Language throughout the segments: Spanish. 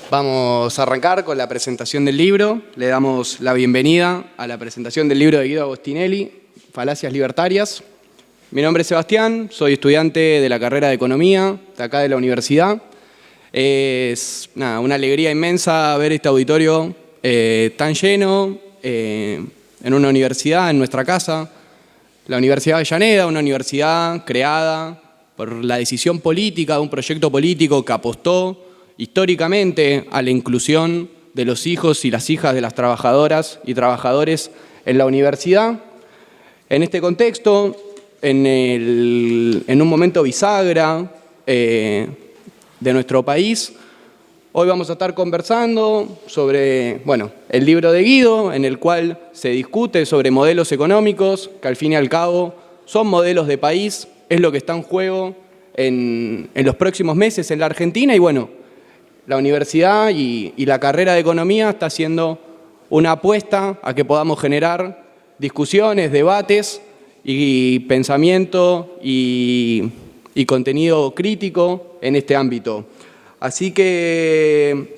Vamos a arrancar con la presentación del libro. Le damos la bienvenida a la presentación del libro de Guido Agostinelli, Falacias Libertarias. Mi nombre es Sebastián, soy estudiante de la carrera de Economía, de acá de la universidad. Es una alegría inmensa ver este auditorio tan lleno en una universidad, en nuestra casa. La Universidad de Avellaneda, una universidad creada por la decisión política de un proyecto político que apostó históricamente a la inclusión de los hijos y las hijas de las trabajadoras y trabajadores en la universidad. En este contexto, en un momento bisagra de nuestro país, hoy vamos a estar conversando sobre el libro de Guido, en el cual se discute sobre modelos económicos, que al fin y al cabo son modelos de país, es lo que está en juego en los próximos meses en la Argentina. Y la universidad y la carrera de Economía está haciendo una apuesta a que podamos generar discusiones, debates y pensamiento y contenido crítico en este ámbito. Así que,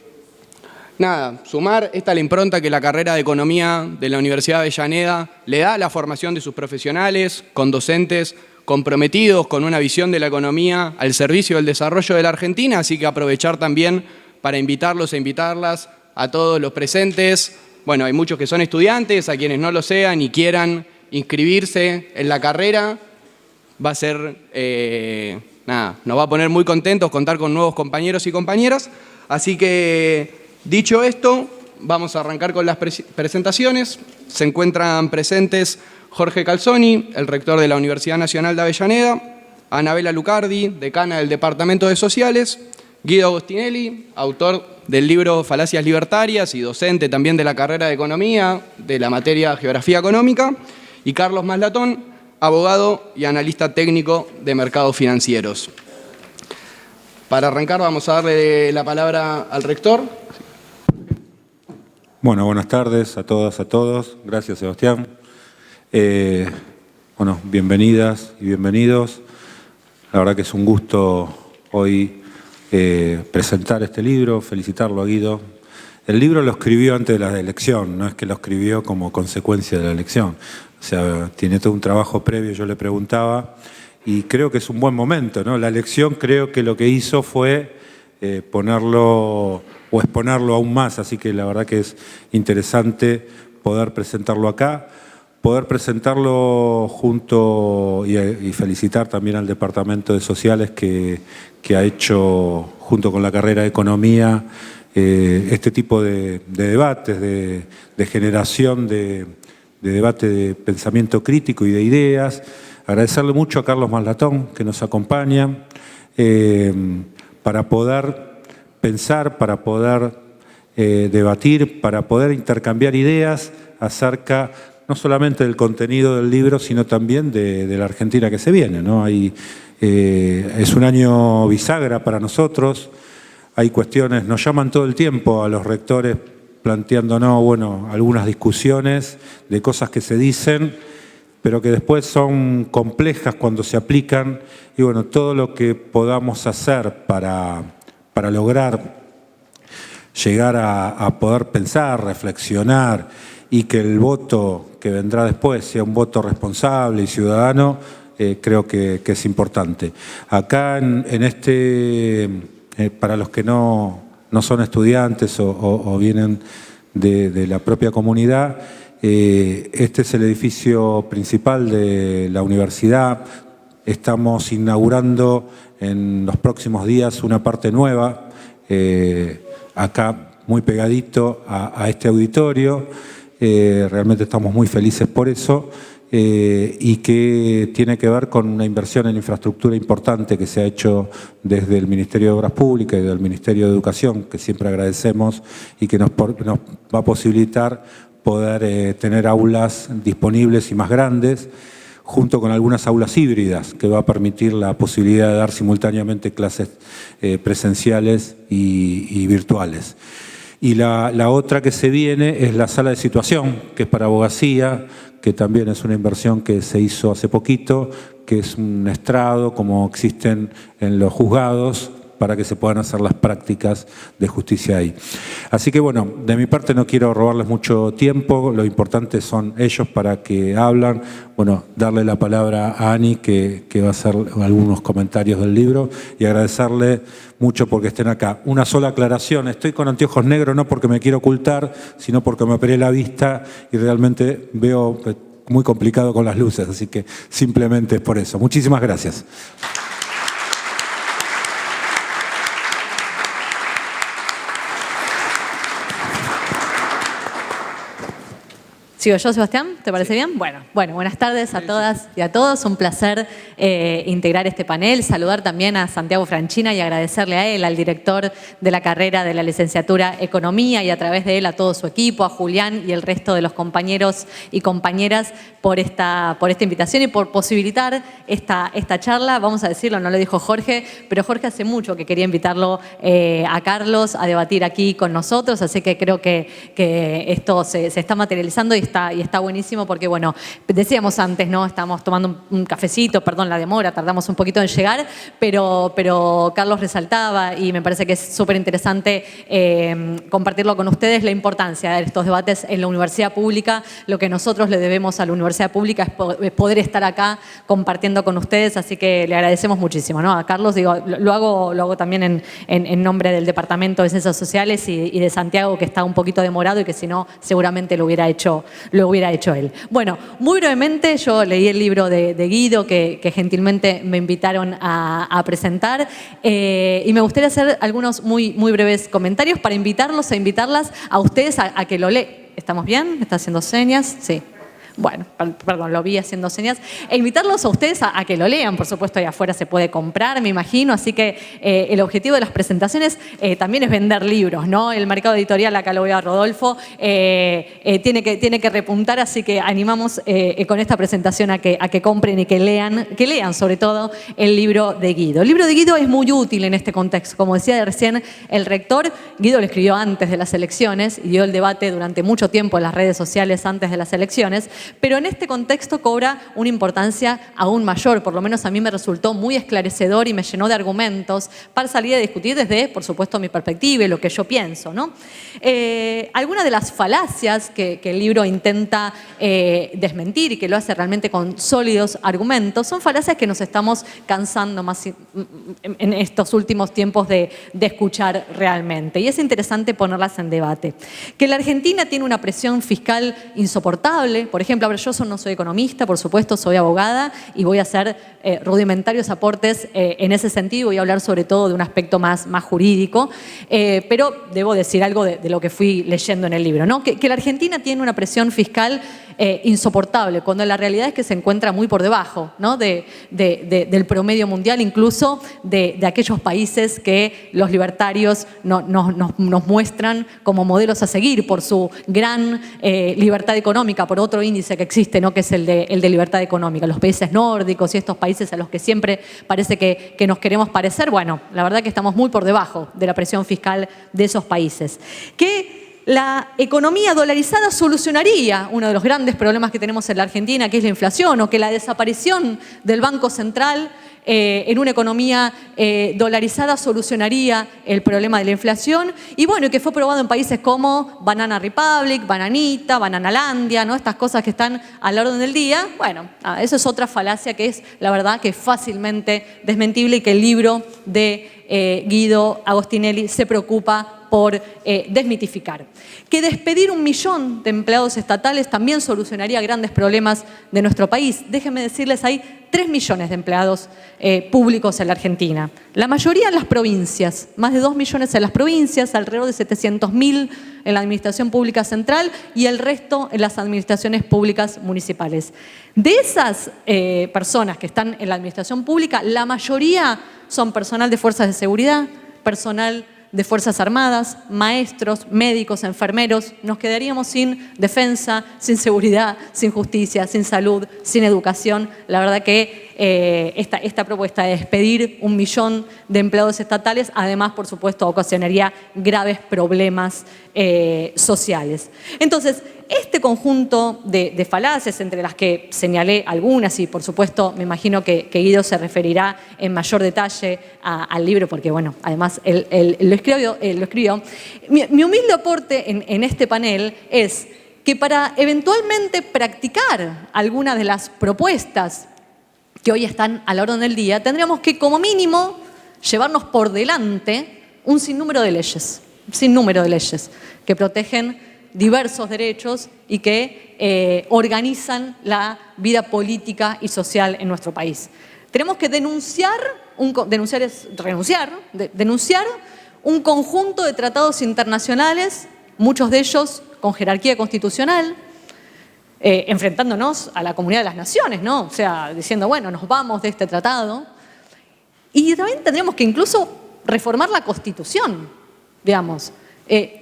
sumar esta a la impronta que la carrera de Economía de la Universidad de Avellaneda le da a la formación de sus profesionales, con docentes comprometidos con una visión de la economía al servicio del desarrollo de la Argentina, así que aprovechar también para invitarlos e invitarlas a todos los presentes. Hay muchos que son estudiantes, a quienes no lo sean y quieran inscribirse en la carrera. Va a ser, nos va a poner muy contentos contar con nuevos compañeros y compañeras. Así que, dicho esto, vamos a arrancar con las presentaciones. Se encuentran presentes Jorge Calzoni, el rector de la Universidad Nacional de Avellaneda, Anabela Lucardi, decana del Departamento de Sociales, Guido Agostinelli, autor del libro Falacias Libertarias y docente también de la carrera de Economía, de la materia Geografía Económica, y Carlos Maslatón, abogado y analista técnico de mercados financieros. Para arrancar vamos a darle la palabra al rector. Buenas tardes a todas, a todos. Gracias, Sebastián. Bienvenidas y bienvenidos. La verdad que es un gusto hoy presentar este libro, felicitarlo a Guido. El libro lo escribió antes de la elección, no es que lo escribió como consecuencia de la elección. O sea, tiene todo un trabajo previo, yo le preguntaba, y creo que es un buen momento, ¿no? La elección creo que lo que hizo fue ponerlo o exponerlo aún más, así que la verdad que es interesante poder presentarlo acá. Poder presentarlo junto y felicitar también al Departamento de Sociales que ha hecho, junto con la carrera de Economía, este tipo de debates, de generación de debate de pensamiento crítico y de ideas. Agradecerle mucho a Carlos Maslatón, que nos acompaña, para poder pensar, para poder debatir, para poder intercambiar ideas acerca no solamente del contenido del libro, sino también de la Argentina que se viene, ¿no? Es un año bisagra para nosotros, hay cuestiones, nos llaman todo el tiempo a los rectores planteándonos, algunas discusiones de cosas que se dicen, pero que después son complejas cuando se aplican, y todo lo que podamos hacer para lograr llegar a poder pensar, reflexionar, y que el voto que vendrá después sea un voto responsable y ciudadano, creo que es importante. Acá para los que no son estudiantes o vienen de la propia comunidad, este es el edificio principal de la universidad. Estamos inaugurando en los próximos días una parte nueva, acá muy pegadito a este auditorio. Realmente estamos muy felices por eso, y que tiene que ver con una inversión en infraestructura importante que se ha hecho desde el Ministerio de Obras Públicas y del Ministerio de Educación, que siempre agradecemos, y que nos va a posibilitar poder tener aulas disponibles y más grandes, junto con algunas aulas híbridas, que va a permitir la posibilidad de dar simultáneamente clases presenciales y virtuales. Y la otra que se viene es la sala de situación, que es para abogacía, que también es una inversión que se hizo hace poquito, que es un estrado como existen en los juzgados, para que se puedan hacer las prácticas de justicia ahí. Así que bueno, de mi parte no quiero robarles mucho tiempo, lo importante son ellos para que hablan. Bueno, darle la palabra a Ani, que va a hacer algunos comentarios del libro, y agradecerle mucho porque estén acá. Una sola aclaración, estoy con anteojos negros no porque me quiero ocultar, sino porque me operé la vista y realmente veo muy complicado con las luces, así que simplemente es por eso. Muchísimas gracias. ¿Sigo yo, Sebastián? ¿Te parece bien? Bueno, buenas tardes a todas y a todos. Un placer integrar este panel, saludar también a Santiago Franchina y agradecerle a él, al director de la carrera de la licenciatura Economía, y a través de él a todo su equipo, a Julián y el resto de los compañeros y compañeras por esta invitación y por posibilitar esta charla. Vamos a decirlo, no lo dijo Jorge, pero Jorge hace mucho que quería invitarlo a Carlos a debatir aquí con nosotros, así que creo que esto se está materializando y está buenísimo porque, bueno, decíamos antes, ¿no? Estamos tomando un cafecito, perdón la demora, tardamos un poquito en llegar, pero Carlos resaltaba, y me parece que es súper interesante compartirlo con ustedes, la importancia de estos debates en la universidad pública. Lo que nosotros le debemos a la universidad pública es poder estar acá compartiendo con ustedes, así que le agradecemos muchísimo, ¿no? A Carlos, digo, lo hago también en nombre del Departamento de Ciencias Sociales y de Santiago, que está un poquito demorado y que si no, seguramente lo hubiera hecho él. Bueno, muy brevemente, yo leí el libro de Guido que gentilmente me invitaron a presentar y me gustaría hacer algunos muy breves comentarios para invitarlas a ustedes a que lo lean. ¿Estamos bien? ¿Me está haciendo señas? Sí. Bueno, perdón, lo vi haciendo señas. E invitarlos a ustedes a que lo lean. Por supuesto, ahí afuera se puede comprar, me imagino. Así que el objetivo de las presentaciones también es vender libros, ¿no? El mercado editorial, acá lo veo a Rodolfo, tiene que repuntar. Así que animamos con esta presentación a que compren y que lean sobre todo el libro de Guido. El libro de Guido es muy útil en este contexto. Como decía recién el rector, Guido lo escribió antes de las elecciones y dio el debate durante mucho tiempo en las redes sociales antes de las elecciones. Pero en este contexto cobra una importancia aún mayor, por lo menos a mí me resultó muy esclarecedor y me llenó de argumentos para salir a discutir desde, por supuesto, mi perspectiva y lo que yo pienso, ¿no? Algunas de las falacias que el libro intenta desmentir y que lo hace realmente con sólidos argumentos son falacias que nos estamos cansando más en estos últimos tiempos de escuchar realmente. Y es interesante ponerlas en debate. Que la Argentina tiene una presión fiscal insoportable, por ejemplo, yo no soy economista, por supuesto, soy abogada y voy a hacer rudimentarios aportes en ese sentido. Voy a hablar sobre todo de un aspecto más jurídico, pero debo decir algo de lo que fui leyendo en el libro, ¿no? Que la Argentina tiene una presión fiscal insoportable, cuando la realidad es que se encuentra muy por debajo, ¿no? del promedio mundial, incluso de aquellos países que los libertarios nos muestran como modelos a seguir por su gran libertad económica, por otro índice que existe, ¿no? Que es el de libertad económica. Los países nórdicos y estos países a los que siempre parece que nos queremos parecer, bueno, la verdad que estamos muy por debajo de la presión fiscal de esos países. Que la economía dolarizada solucionaría uno de los grandes problemas que tenemos en la Argentina, que es la inflación, o que la desaparición del Banco Central en una economía dolarizada solucionaría el problema de la inflación, y bueno, que fue probado en países como Banana Republic, Bananita, Bananalandia, ¿no? Estas cosas que están a la orden del día. Bueno, eso es otra falacia que es, la verdad, que es fácilmente desmentible y que el libro de Guido Agostinelli se preocupa por desmitificar. Que despedir 1 millón de empleados estatales también solucionaría grandes problemas de nuestro país. Déjenme decirles, hay 3 millones de empleados públicos en la Argentina. La mayoría en las provincias, más de 2 millones en las provincias, alrededor de 700.000 en la administración pública central y el resto en las administraciones públicas municipales. De esas personas que están en la administración pública, la mayoría son personal de fuerzas de seguridad, personal de Fuerzas Armadas, maestros, médicos, enfermeros. Nos quedaríamos sin defensa, sin seguridad, sin justicia, sin salud, sin educación. La verdad que esta propuesta de despedir 1 millón de empleados estatales, además, por supuesto, ocasionaría graves problemas sociales. Entonces, este conjunto de falacias, entre las que señalé algunas, y por supuesto me imagino que Guido se referirá en mayor detalle al libro, porque bueno, además él lo escribió. Mi humilde aporte en este panel es que para eventualmente practicar algunas de las propuestas que hoy están a la orden del día, tendríamos que como mínimo llevarnos por delante un sinnúmero de leyes que protegen diversos derechos y que organizan la vida política y social en nuestro país. Tenemos que denunciar un conjunto de tratados internacionales, muchos de ellos con jerarquía constitucional, enfrentándonos a la comunidad de las naciones, ¿no? O sea, diciendo, bueno, nos vamos de este tratado. Y también tendríamos que incluso reformar la Constitución, digamos.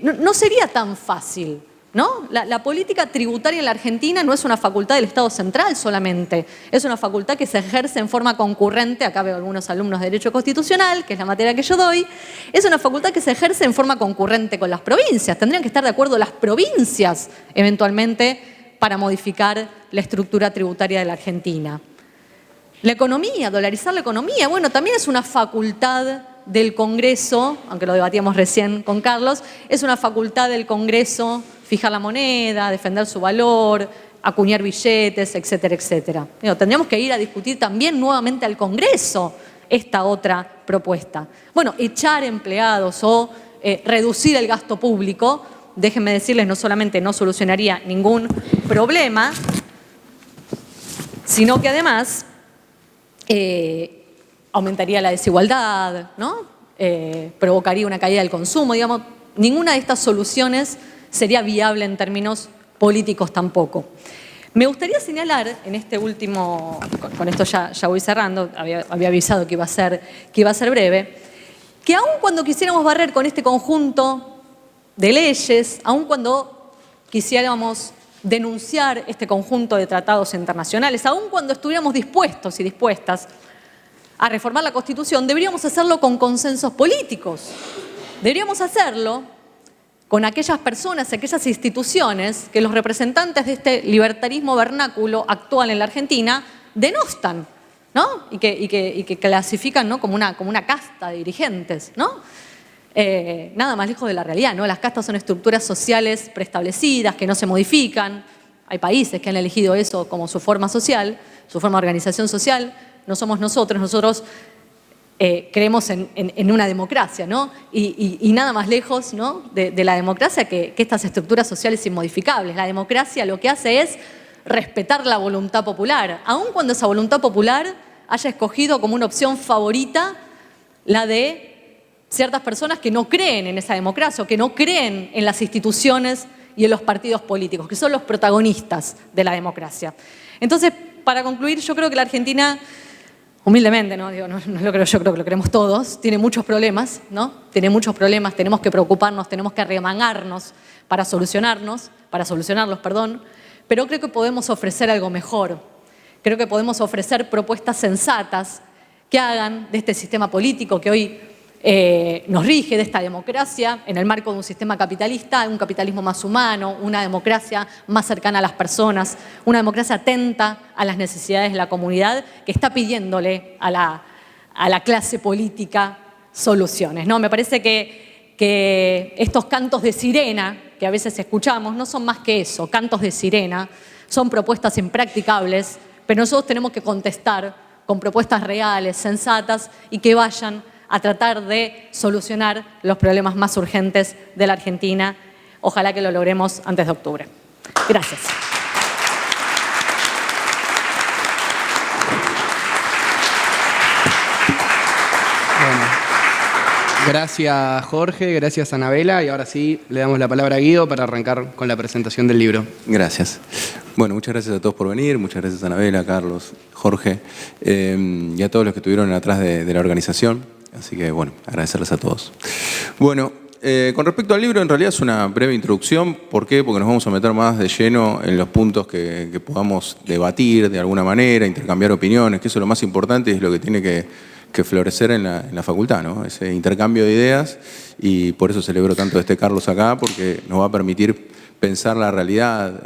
No sería tan fácil, ¿no? La política tributaria en la Argentina no es una facultad del Estado central solamente, es una facultad que se ejerce en forma concurrente, acá veo algunos alumnos de Derecho Constitucional, que es la materia que yo doy, es una facultad que se ejerce en forma concurrente con las provincias, tendrían que estar de acuerdo las provincias eventualmente para modificar la estructura tributaria de la Argentina. La economía, dolarizar la economía, bueno, también es una facultad del Congreso, aunque lo debatíamos recién con Carlos, es una facultad del Congreso fijar la moneda, defender su valor, acuñar billetes, etcétera, etcétera. Tendríamos que ir a discutir también nuevamente al Congreso esta otra propuesta. Bueno, echar empleados o reducir el gasto público, déjenme decirles, no solamente no solucionaría ningún problema, sino que además aumentaría la desigualdad, ¿no? Provocaría una caída del consumo, digamos. Ninguna de estas soluciones sería viable en términos políticos tampoco. Me gustaría señalar en este último, con esto ya voy cerrando, había avisado que iba a ser breve, que aun cuando quisiéramos barrer con este conjunto de leyes, aun cuando quisiéramos denunciar este conjunto de tratados internacionales, aun cuando estuviéramos dispuestos y dispuestas a reformar la Constitución, deberíamos hacerlo con consensos políticos. Deberíamos hacerlo con aquellas personas, aquellas instituciones que los representantes de este libertarismo vernáculo actual en la Argentina denostan, ¿no? Y que clasifican, ¿no? como una casta de dirigentes, ¿no? Nada más lejos de la realidad, ¿no? Las castas son estructuras sociales preestablecidas que no se modifican. Hay países que han elegido eso como su forma social, su forma de organización social. No somos nosotros creemos en una democracia, ¿no? Y nada más lejos, ¿no? de la democracia que estas estructuras sociales inmodificables. La democracia lo que hace es respetar la voluntad popular, aun cuando esa voluntad popular haya escogido como una opción favorita la de ciertas personas que no creen en esa democracia o que no creen en las instituciones y en los partidos políticos, que son los protagonistas de la democracia. Entonces, para concluir, yo creo que la Argentina, humildemente, no lo creo yo, creo que lo creemos todos, tiene muchos problemas, ¿no? Tiene muchos problemas, tenemos que preocuparnos, tenemos que arremangarnos para solucionarlos, pero creo que podemos ofrecer algo mejor. Creo que podemos ofrecer propuestas sensatas que hagan de este sistema político que hoy nos rige, de esta democracia, en el marco de un sistema capitalista, un capitalismo más humano, una democracia más cercana a las personas, una democracia atenta a las necesidades de la comunidad que está pidiéndole a la clase política soluciones, ¿no? Me parece que estos cantos de sirena que a veces escuchamos no son más que eso, cantos de sirena, son propuestas impracticables, pero nosotros tenemos que contestar con propuestas reales, sensatas y que vayan a tratar de solucionar los problemas más urgentes de la Argentina. Ojalá que lo logremos antes de octubre. Gracias. Bueno, gracias Jorge, gracias Anabela y ahora sí le damos la palabra a Guido para arrancar con la presentación del libro. Gracias. Bueno, muchas gracias a todos por venir, muchas gracias a Anabela, Carlos, Jorge y a todos los que estuvieron atrás de la organización. Así que, bueno, agradecerles a todos. Bueno, con respecto al libro, en realidad es una breve introducción. ¿Por qué? Porque nos vamos a meter más de lleno en los puntos que podamos debatir de alguna manera, intercambiar opiniones, que eso es lo más importante y es lo que tiene que florecer en la facultad, ¿no? Ese intercambio de ideas, y por eso celebro tanto Carlos acá, porque nos va a permitir pensar la realidad,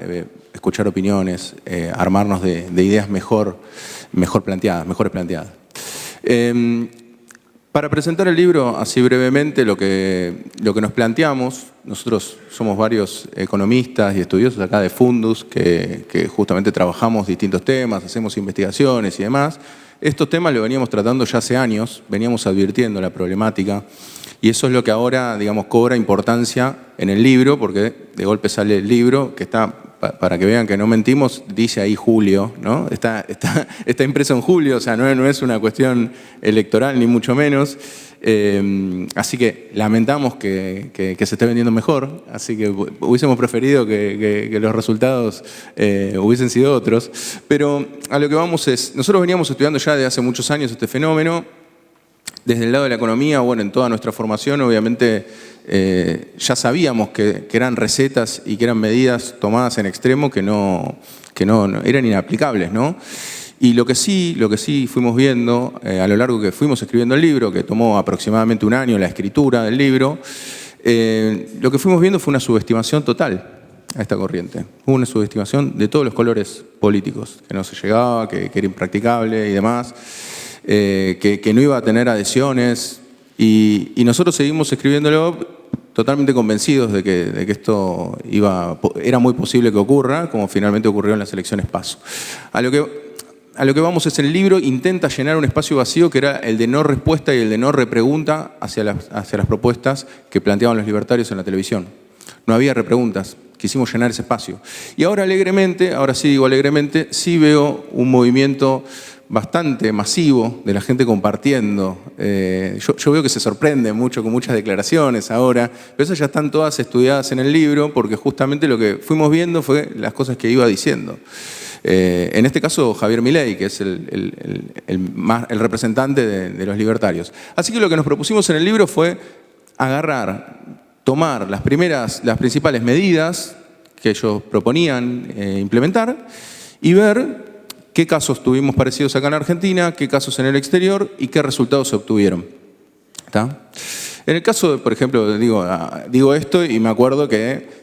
escuchar opiniones, armarnos de ideas mejores planteadas. Para presentar el libro, así brevemente, lo que nos planteamos, nosotros somos varios economistas y estudiosos acá de Fundus, que justamente trabajamos distintos temas, hacemos investigaciones y demás. Estos temas los veníamos tratando ya hace años, veníamos advirtiendo la problemática, y eso es lo que ahora, digamos, cobra importancia en el libro, porque de golpe sale el libro, que está, para que vean que no mentimos, dice ahí julio, ¿no? Está impreso en julio, o sea, no es una cuestión electoral, ni mucho menos. Así que lamentamos que se esté vendiendo mejor, así que hubiésemos preferido que los resultados hubiesen sido otros. Pero a lo que vamos es, nosotros veníamos estudiando ya desde hace muchos años este fenómeno. Desde el lado de la economía, bueno, en toda nuestra formación, obviamente, ya sabíamos que eran recetas y que eran medidas tomadas en extremo que no eran inaplicables, ¿no? Y lo que sí fuimos viendo a lo largo que fuimos escribiendo el libro, que tomó aproximadamente un año la escritura del libro, lo que fuimos viendo fue una subestimación total a esta corriente. Hubo una subestimación de todos los colores políticos, que no se llegaba, que era impracticable y demás. Que no iba a tener adhesiones, y nosotros seguimos escribiéndolo totalmente convencidos de que esto era muy posible que ocurra, como finalmente ocurrió en las elecciones PASO. A lo que vamos es, el libro intenta llenar un espacio vacío que era el de no respuesta y el de no repregunta hacia las propuestas que planteaban los libertarios en la televisión. No había repreguntas, quisimos llenar ese espacio. Y ahora alegremente, sí veo un movimiento bastante masivo de la gente compartiendo. Yo veo que se sorprende mucho con muchas declaraciones ahora, pero esas ya están todas estudiadas en el libro, porque justamente lo que fuimos viendo fue las cosas que iba diciendo. En este caso, Javier Milei, que es el representante de los libertarios. Así que lo que nos propusimos en el libro fue tomar las principales medidas que ellos proponían implementar y ver qué casos tuvimos parecidos acá en Argentina, qué casos en el exterior y qué resultados se obtuvieron. ¿Está? En el caso, por ejemplo, digo esto y me acuerdo que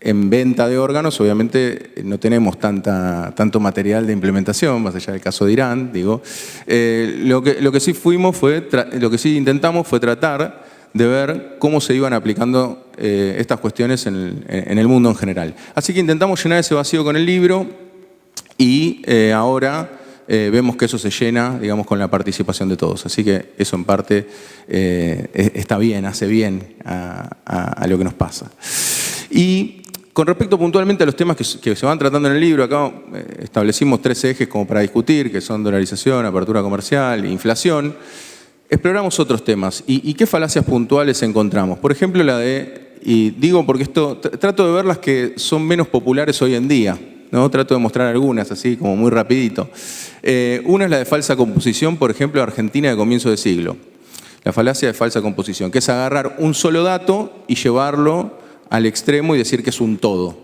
en venta de órganos obviamente no tenemos tanto material de implementación, más allá del caso de Irán. Lo que sí intentamos fue tratar de ver cómo se iban aplicando estas cuestiones en el mundo en general. Así que intentamos llenar ese vacío con el libro. Y ahora vemos que eso se llena, digamos, con la participación de todos. Así que eso en parte está bien, hace bien a lo que nos pasa. Y con respecto puntualmente a los temas que se van tratando en el libro, acá establecimos 3 ejes como para discutir, que son dolarización, apertura comercial, inflación. Exploramos otros temas. ¿Y qué falacias puntuales encontramos? Por ejemplo, porque esto trato de ver las que son menos populares hoy en día, ¿no? Trato de mostrar algunas, así como muy rapidito. Una es la de falsa composición, por ejemplo, Argentina de comienzo de siglo. La falacia de falsa composición, que es agarrar un solo dato y llevarlo al extremo y decir que es un todo.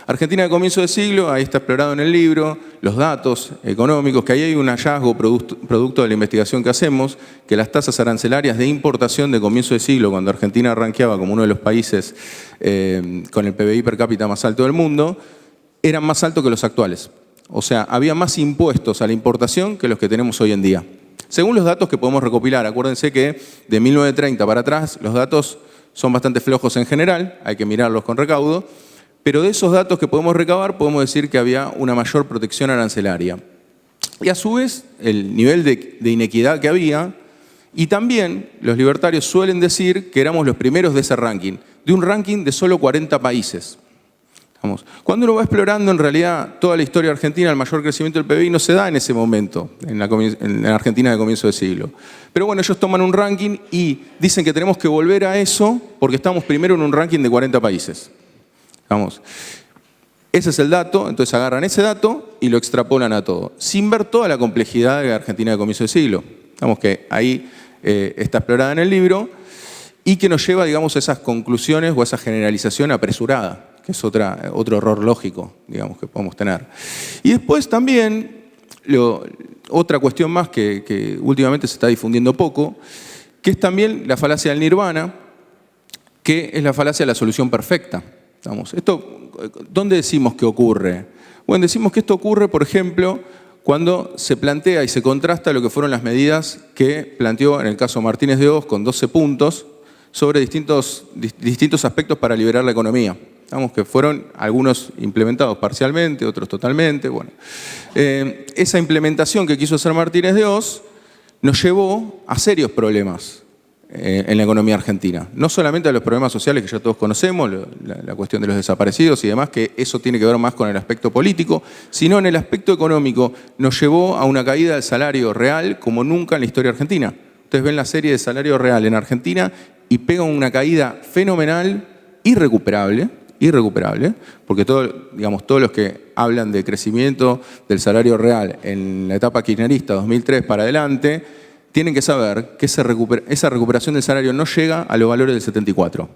Argentina de comienzo de siglo, ahí está explorado en el libro, los datos económicos, que ahí hay un hallazgo producto de la investigación que hacemos, que las tasas arancelarias de importación de comienzo de siglo, cuando Argentina rankeaba como uno de los países con el PBI per cápita más alto del mundo, eran más altos que los actuales. O sea, había más impuestos a la importación que los que tenemos hoy en día. Según los datos que podemos recopilar, acuérdense que de 1930 para atrás los datos son bastante flojos en general, hay que mirarlos con recaudo, pero de esos datos que podemos recabar podemos decir que había una mayor protección arancelaria. Y a su vez, el nivel de inequidad que había, y también los libertarios suelen decir que éramos los primeros de ese ranking, de un ranking de solo 40 países. Cuando uno va explorando en realidad toda la historia argentina, el mayor crecimiento del PBI no se da en ese momento, en la Argentina de comienzo de siglo. Pero bueno, ellos toman un ranking y dicen que tenemos que volver a eso porque estamos primero en un ranking de 40 países. Ese es el dato, entonces agarran ese dato y lo extrapolan a todo, sin ver toda la complejidad de la Argentina de comienzo de siglo. Que ahí está explorada en el libro y que nos lleva, digamos, a esas conclusiones o a esa generalización apresurada, que es otro error lógico, digamos, que podemos tener. Y después también otra cuestión más que últimamente se está difundiendo poco, que es también la falacia del nirvana, que es la falacia de la solución perfecta. Esto, ¿dónde decimos que ocurre? Bueno, decimos que esto ocurre, por ejemplo, cuando se plantea y se contrasta lo que fueron las medidas que planteó en el caso Martínez de Hoz con 12 puntos sobre distintos aspectos para liberar la economía. Que fueron algunos implementados parcialmente, otros totalmente. Bueno, esa implementación que quiso hacer Martínez de Hoz nos llevó a serios problemas en la economía argentina. No solamente a los problemas sociales que ya todos conocemos, la cuestión de los desaparecidos y demás, que eso tiene que ver más con el aspecto político, sino en el aspecto económico nos llevó a una caída del salario real como nunca en la historia argentina. Ustedes ven la serie de salario real en Argentina y pega una caída fenomenal, irrecuperable, porque todos los que hablan de crecimiento del salario real en la etapa kirchnerista 2003 para adelante, tienen que saber que esa recuperación del salario no llega a los valores del 74.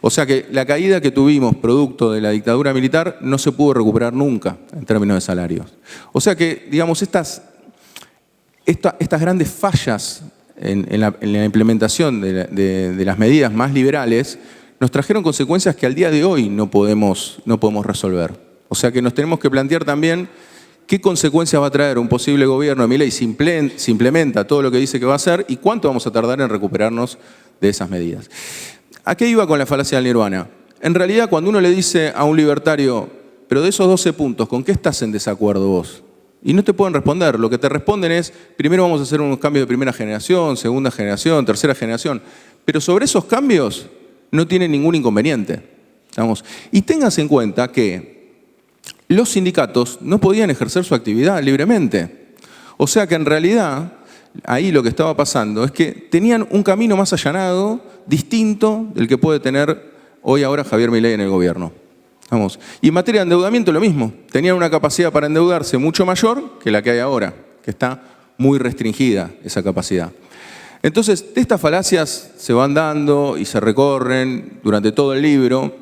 O sea que la caída que tuvimos producto de la dictadura militar no se pudo recuperar nunca en términos de salarios. O sea que, digamos, estas grandes fallas en la implementación de las medidas más liberales nos trajeron consecuencias que al día de hoy no podemos resolver. O sea que nos tenemos que plantear también qué consecuencias va a traer un posible gobierno de Milei si implementa todo lo que dice que va a hacer y cuánto vamos a tardar en recuperarnos de esas medidas. ¿A qué iba con la falacia del nirvana? En realidad, cuando uno le dice a un libertario, pero de esos 12 puntos, ¿con qué estás en desacuerdo vos? Y no te pueden responder. Lo que te responden es, primero vamos a hacer unos cambios de primera generación, segunda generación, tercera generación. Pero sobre esos cambios no tienen ningún inconveniente. Y ténganse en cuenta que los sindicatos no podían ejercer su actividad libremente. O sea que en realidad, ahí lo que estaba pasando es que tenían un camino más allanado, distinto del que puede tener hoy ahora Javier Milei en el gobierno. Y en materia de endeudamiento lo mismo. Tenían una capacidad para endeudarse mucho mayor que la que hay ahora, que está muy restringida esa capacidad. Entonces, estas falacias se van dando y se recorren durante todo el libro.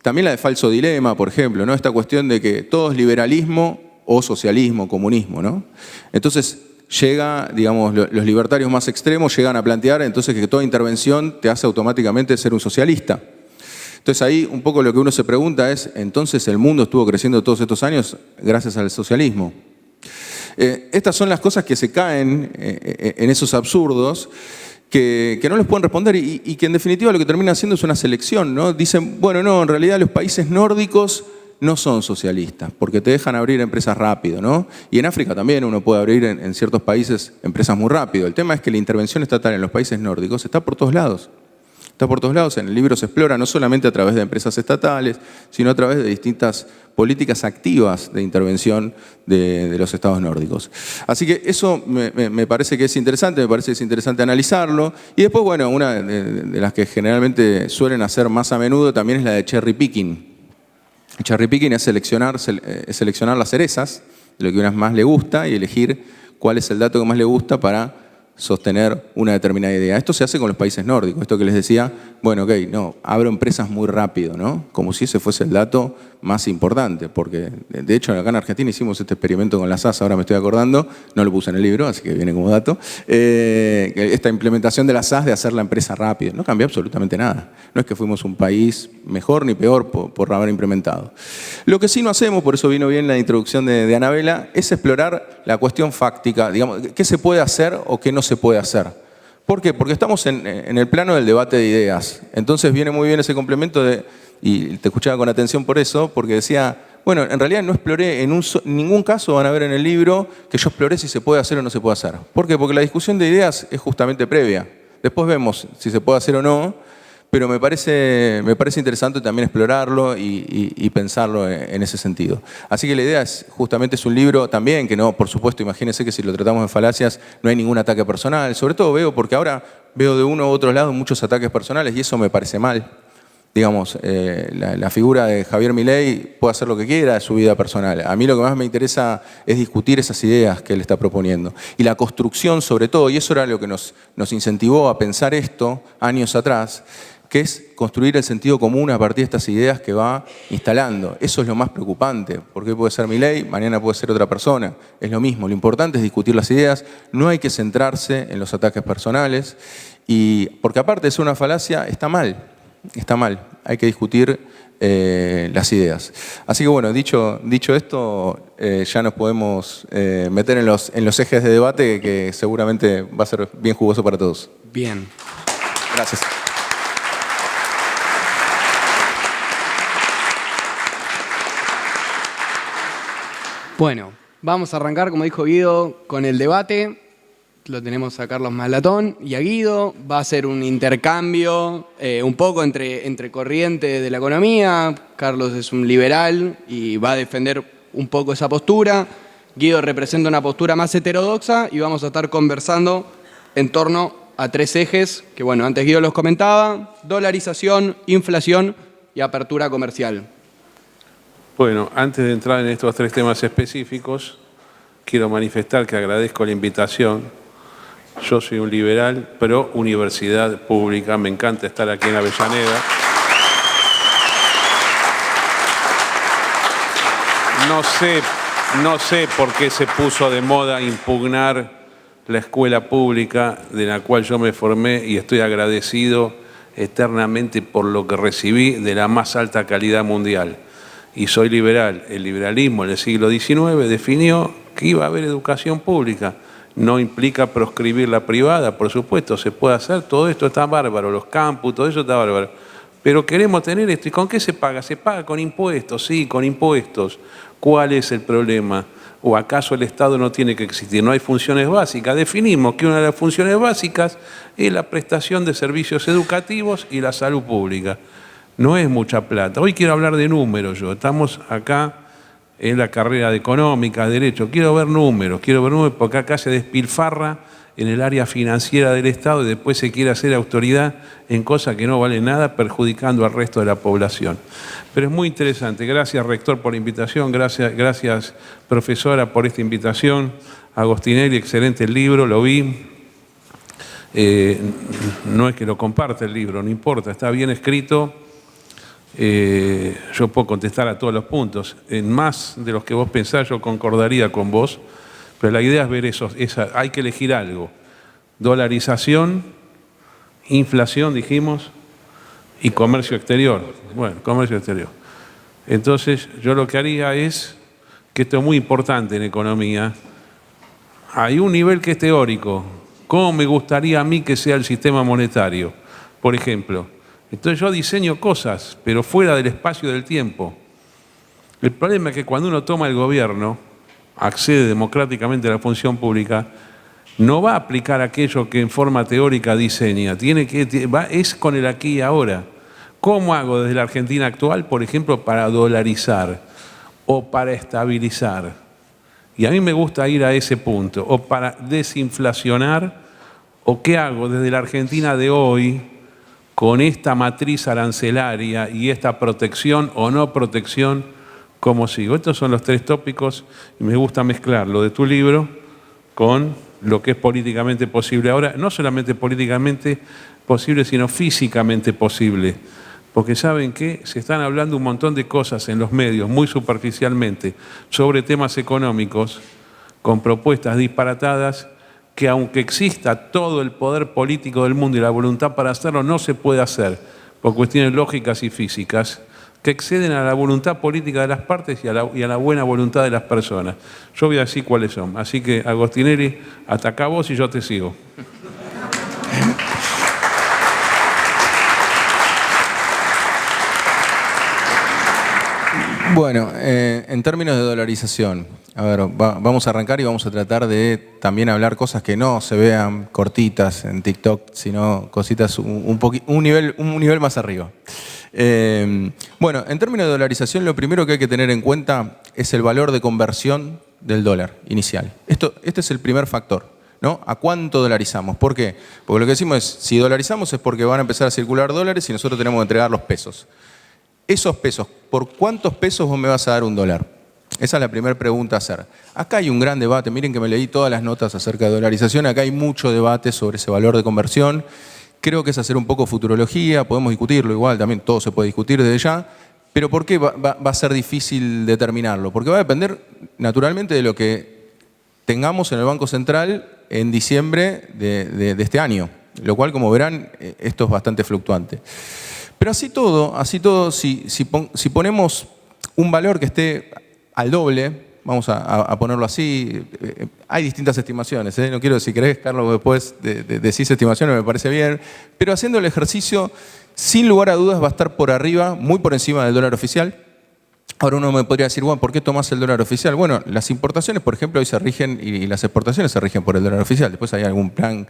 También la de falso dilema, por ejemplo, ¿no? Esta cuestión de que todo es liberalismo o socialismo, comunismo, ¿no? Entonces, los libertarios más extremos llegan a plantear entonces que toda intervención te hace automáticamente ser un socialista. Entonces ahí un poco lo que uno se pregunta es, entonces el mundo estuvo creciendo todos estos años gracias al socialismo. Estas son las cosas que se caen en esos absurdos que no les pueden responder y que en definitiva lo que termina haciendo es una selección, ¿no? Dicen, bueno, no, en realidad los países nórdicos no son socialistas porque te dejan abrir empresas rápido, ¿no? Y en África también uno puede abrir en ciertos países empresas muy rápido. El tema es que la intervención estatal en los países nórdicos está por todos lados. Está por todos lados. En el libro se explora no solamente a través de empresas estatales, sino a través de distintas políticas activas de intervención de los estados nórdicos. Así que eso me parece que es interesante, me parece que es interesante analizarlo. Y después, bueno, una de las que generalmente suelen hacer más a menudo también es la de cherry picking. El cherry picking es seleccionar las cerezas, lo que a uno más le gusta, y elegir cuál es el dato que más le gusta para sostener una determinada idea. Esto se hace con los países nórdicos. Esto que les decía, bueno, ok, no, abro empresas muy rápido, ¿no? Como si ese fuese el dato más importante, porque de hecho acá en Argentina hicimos este experimento con las SAS, ahora me estoy acordando, no lo puse en el libro, así que viene como dato, esta implementación de las SAS de hacer la empresa rápido, no cambió absolutamente nada. No es que fuimos un país mejor ni peor por haber implementado. Lo que sí no hacemos, por eso vino bien la introducción de Anabela, es explorar la cuestión fáctica, digamos, qué se puede hacer o qué no se puede hacer. ¿Por qué? Porque estamos en el plano del debate de ideas. Entonces viene muy bien ese complemento y te escuchaba con atención por eso, porque decía, bueno, en realidad no exploré, en ningún caso van a ver en el libro que yo exploré si se puede hacer o no se puede hacer. ¿Por qué? Porque la discusión de ideas es justamente previa. Después vemos si se puede hacer o no, pero me parece interesante también explorarlo y pensarlo en ese sentido. Así que la idea es, justamente es un libro también que no, por supuesto, imagínense que si lo tratamos de falacias no hay ningún ataque personal. Sobre todo porque ahora veo de uno u otro lado muchos ataques personales y eso me parece mal. Digamos, la figura de Javier Milei puede hacer lo que quiera, es su vida personal. A mí lo que más me interesa es discutir esas ideas que él está proponiendo. Y la construcción sobre todo, y eso era lo que nos incentivó a pensar esto años atrás, que es construir el sentido común a partir de estas ideas que va instalando. Eso es lo más preocupante, porque hoy puede ser Milei, mañana puede ser otra persona. Es lo mismo, lo importante es discutir las ideas, no hay que centrarse en los ataques personales, porque aparte de ser una falacia, está mal, hay que discutir las ideas. Así que bueno, dicho esto, ya nos podemos meter en los ejes de debate que seguramente va a ser bien jugoso para todos. Bien. Gracias. Bueno, vamos a arrancar, como dijo Guido, con el debate. Lo tenemos a Carlos Maslatón y a Guido. Va a ser un intercambio un poco entre corrientes de la economía. Carlos es un liberal y va a defender un poco esa postura. Guido representa una postura más heterodoxa y vamos a estar conversando en torno a 3 ejes que, bueno, antes Guido los comentaba: dolarización, inflación y apertura comercial. Bueno, antes de entrar en estos 3 temas específicos, quiero manifestar que agradezco la invitación. Yo soy un liberal, pro universidad pública. Me encanta estar aquí en Avellaneda. No sé por qué se puso de moda impugnar la escuela pública de la cual yo me formé y estoy agradecido eternamente por lo que recibí de la más alta calidad mundial. Y soy liberal. El liberalismo en el siglo XIX definió que iba a haber educación pública. No implica proscribir la privada, por supuesto, se puede hacer, todo esto está bárbaro, los campus, todo eso está bárbaro. Pero queremos tener esto, ¿y con qué se paga? Se paga con impuestos, sí, con impuestos. ¿Cuál es el problema? ¿O acaso el Estado no tiene que existir? No hay funciones básicas. Definimos que una de las funciones básicas es la prestación de servicios educativos y la salud pública. No es mucha plata. Hoy quiero hablar de números yo. Estamos acá en la carrera de económica, derecho. Quiero ver números porque acá se despilfarra en el área financiera del Estado y después se quiere hacer autoridad en cosas que no valen nada, perjudicando al resto de la población. Pero es muy interesante. Gracias, rector, por la invitación. Gracias, profesora, por esta invitación. Agostinelli, excelente el libro, lo vi. No es que lo comparte el libro, no importa, está bien escrito. Yo puedo contestar a todos los puntos. En más de los que vos pensás, yo concordaría con vos, pero la idea es ver eso. Hay que elegir algo. Dolarización, inflación, dijimos, y comercio exterior. Bueno, comercio exterior. Entonces, yo lo que haría es, que esto es muy importante en economía, hay un nivel que es teórico. ¿Cómo me gustaría a mí que sea el sistema monetario? Por ejemplo, entonces yo diseño cosas, pero fuera del espacio del tiempo. El problema es que cuando uno toma el gobierno, accede democráticamente a la función pública, no va a aplicar aquello que en forma teórica diseña. Es con el aquí y ahora. ¿Cómo hago desde la Argentina actual, por ejemplo, para dolarizar o para estabilizar? Y a mí me gusta ir a ese punto. O para desinflacionar, o qué hago desde la Argentina de hoy, con esta matriz arancelaria y esta protección o no protección, ¿cómo sigo? Estos son los 3 tópicos y me gusta mezclar lo de tu libro con lo que es políticamente posible ahora, no solamente políticamente posible, sino físicamente posible. Porque ¿saben qué? Se están hablando un montón de cosas en los medios, muy superficialmente, sobre temas económicos, con propuestas disparatadas, que aunque exista todo el poder político del mundo y la voluntad para hacerlo, no se puede hacer por cuestiones lógicas y físicas que exceden a la voluntad política de las partes y a la buena voluntad de las personas. Yo voy a decir cuáles son. Así que, Agostinelli, hasta acá vos y yo te sigo. Bueno, en términos de dolarización, a ver, vamos a arrancar y vamos a tratar de también hablar cosas que no se vean cortitas en TikTok, sino cositas un nivel más arriba. Bueno, en términos de dolarización, lo primero que hay que tener en cuenta es el valor de conversión del dólar inicial. Este es el primer factor, ¿no? ¿A cuánto dolarizamos? ¿Por qué? Porque lo que decimos es, si dolarizamos es porque van a empezar a circular dólares y nosotros tenemos que entregar los pesos. Esos pesos, ¿por cuántos pesos vos me vas a dar un dólar? Esa es la primera pregunta a hacer. Acá hay un gran debate, miren que me leí todas las notas acerca de dolarización, acá hay mucho debate sobre ese valor de conversión, Creo que es hacer un poco futurología, podemos discutirlo igual, también todo se puede discutir desde ya, pero ¿por qué va a ser difícil determinarlo? Porque va a depender naturalmente de lo que tengamos en el Banco Central en diciembre de este año, lo cual, como verán, esto es bastante fluctuante. Pero así todo, si ponemos un valor que esté al doble, vamos a ponerlo así, hay distintas estimaciones, no quiero, si querés, Carlos, después decís estimaciones, me parece bien, pero haciendo el ejercicio, sin lugar a dudas va a estar por arriba, muy por encima del dólar oficial. Ahora uno me podría decir, bueno, ¿por qué tomás el dólar oficial? Bueno, las importaciones, por ejemplo, hoy se rigen, y las exportaciones se rigen por el dólar oficial. Después hay algún plan,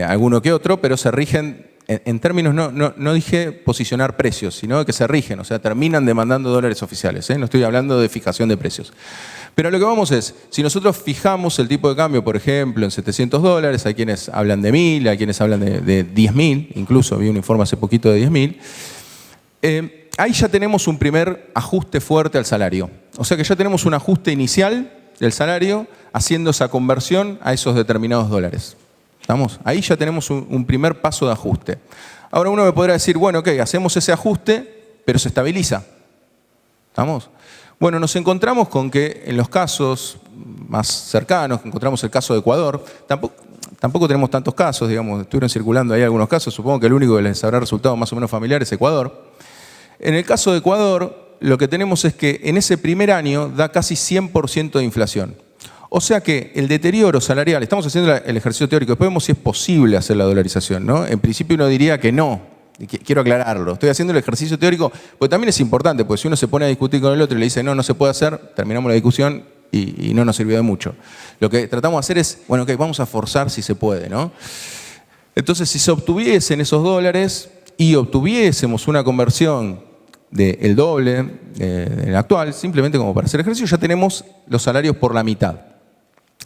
alguno que otro, pero se rigen, en términos, no dije posicionar precios, sino que se rigen, o sea, terminan demandando dólares oficiales. No estoy hablando de fijación de precios. Pero lo que vamos es, si nosotros fijamos el tipo de cambio, por ejemplo, en $700, hay quienes hablan de 1.000, hay quienes hablan de 10.000, incluso vi un informe hace poquito de 10.000, ahí ya tenemos un primer ajuste fuerte al salario. O sea que ya tenemos un ajuste inicial del salario haciendo esa conversión a esos determinados dólares. ¿Estamos? Ahí ya tenemos un primer paso de ajuste. Ahora uno me podrá decir, bueno, ok, hacemos ese ajuste, pero se estabiliza. ¿Estamos? Bueno, nos encontramos con que en los casos más cercanos, encontramos el caso de Ecuador, tampoco tenemos tantos casos, digamos, estuvieron circulando ahí algunos casos, supongo que el único que les habrá resultado más o menos familiar es Ecuador. En el caso de Ecuador, lo que tenemos es que en ese primer año da casi 100% de inflación. O sea que el deterioro salarial, estamos haciendo el ejercicio teórico, después vemos si es posible hacer la dolarización, ¿no? En principio uno diría que no. Quiero aclararlo, estoy haciendo el ejercicio teórico, porque también es importante, porque si uno se pone a discutir con el otro y le dice no se puede hacer, terminamos la discusión y no nos sirvió de mucho. Lo que tratamos de hacer es, bueno, ok, vamos a forzar si se puede, ¿no? Entonces, si se obtuviesen esos dólares y obtuviésemos una conversión del doble del actual, simplemente como para hacer ejercicio, ya tenemos los salarios por la mitad.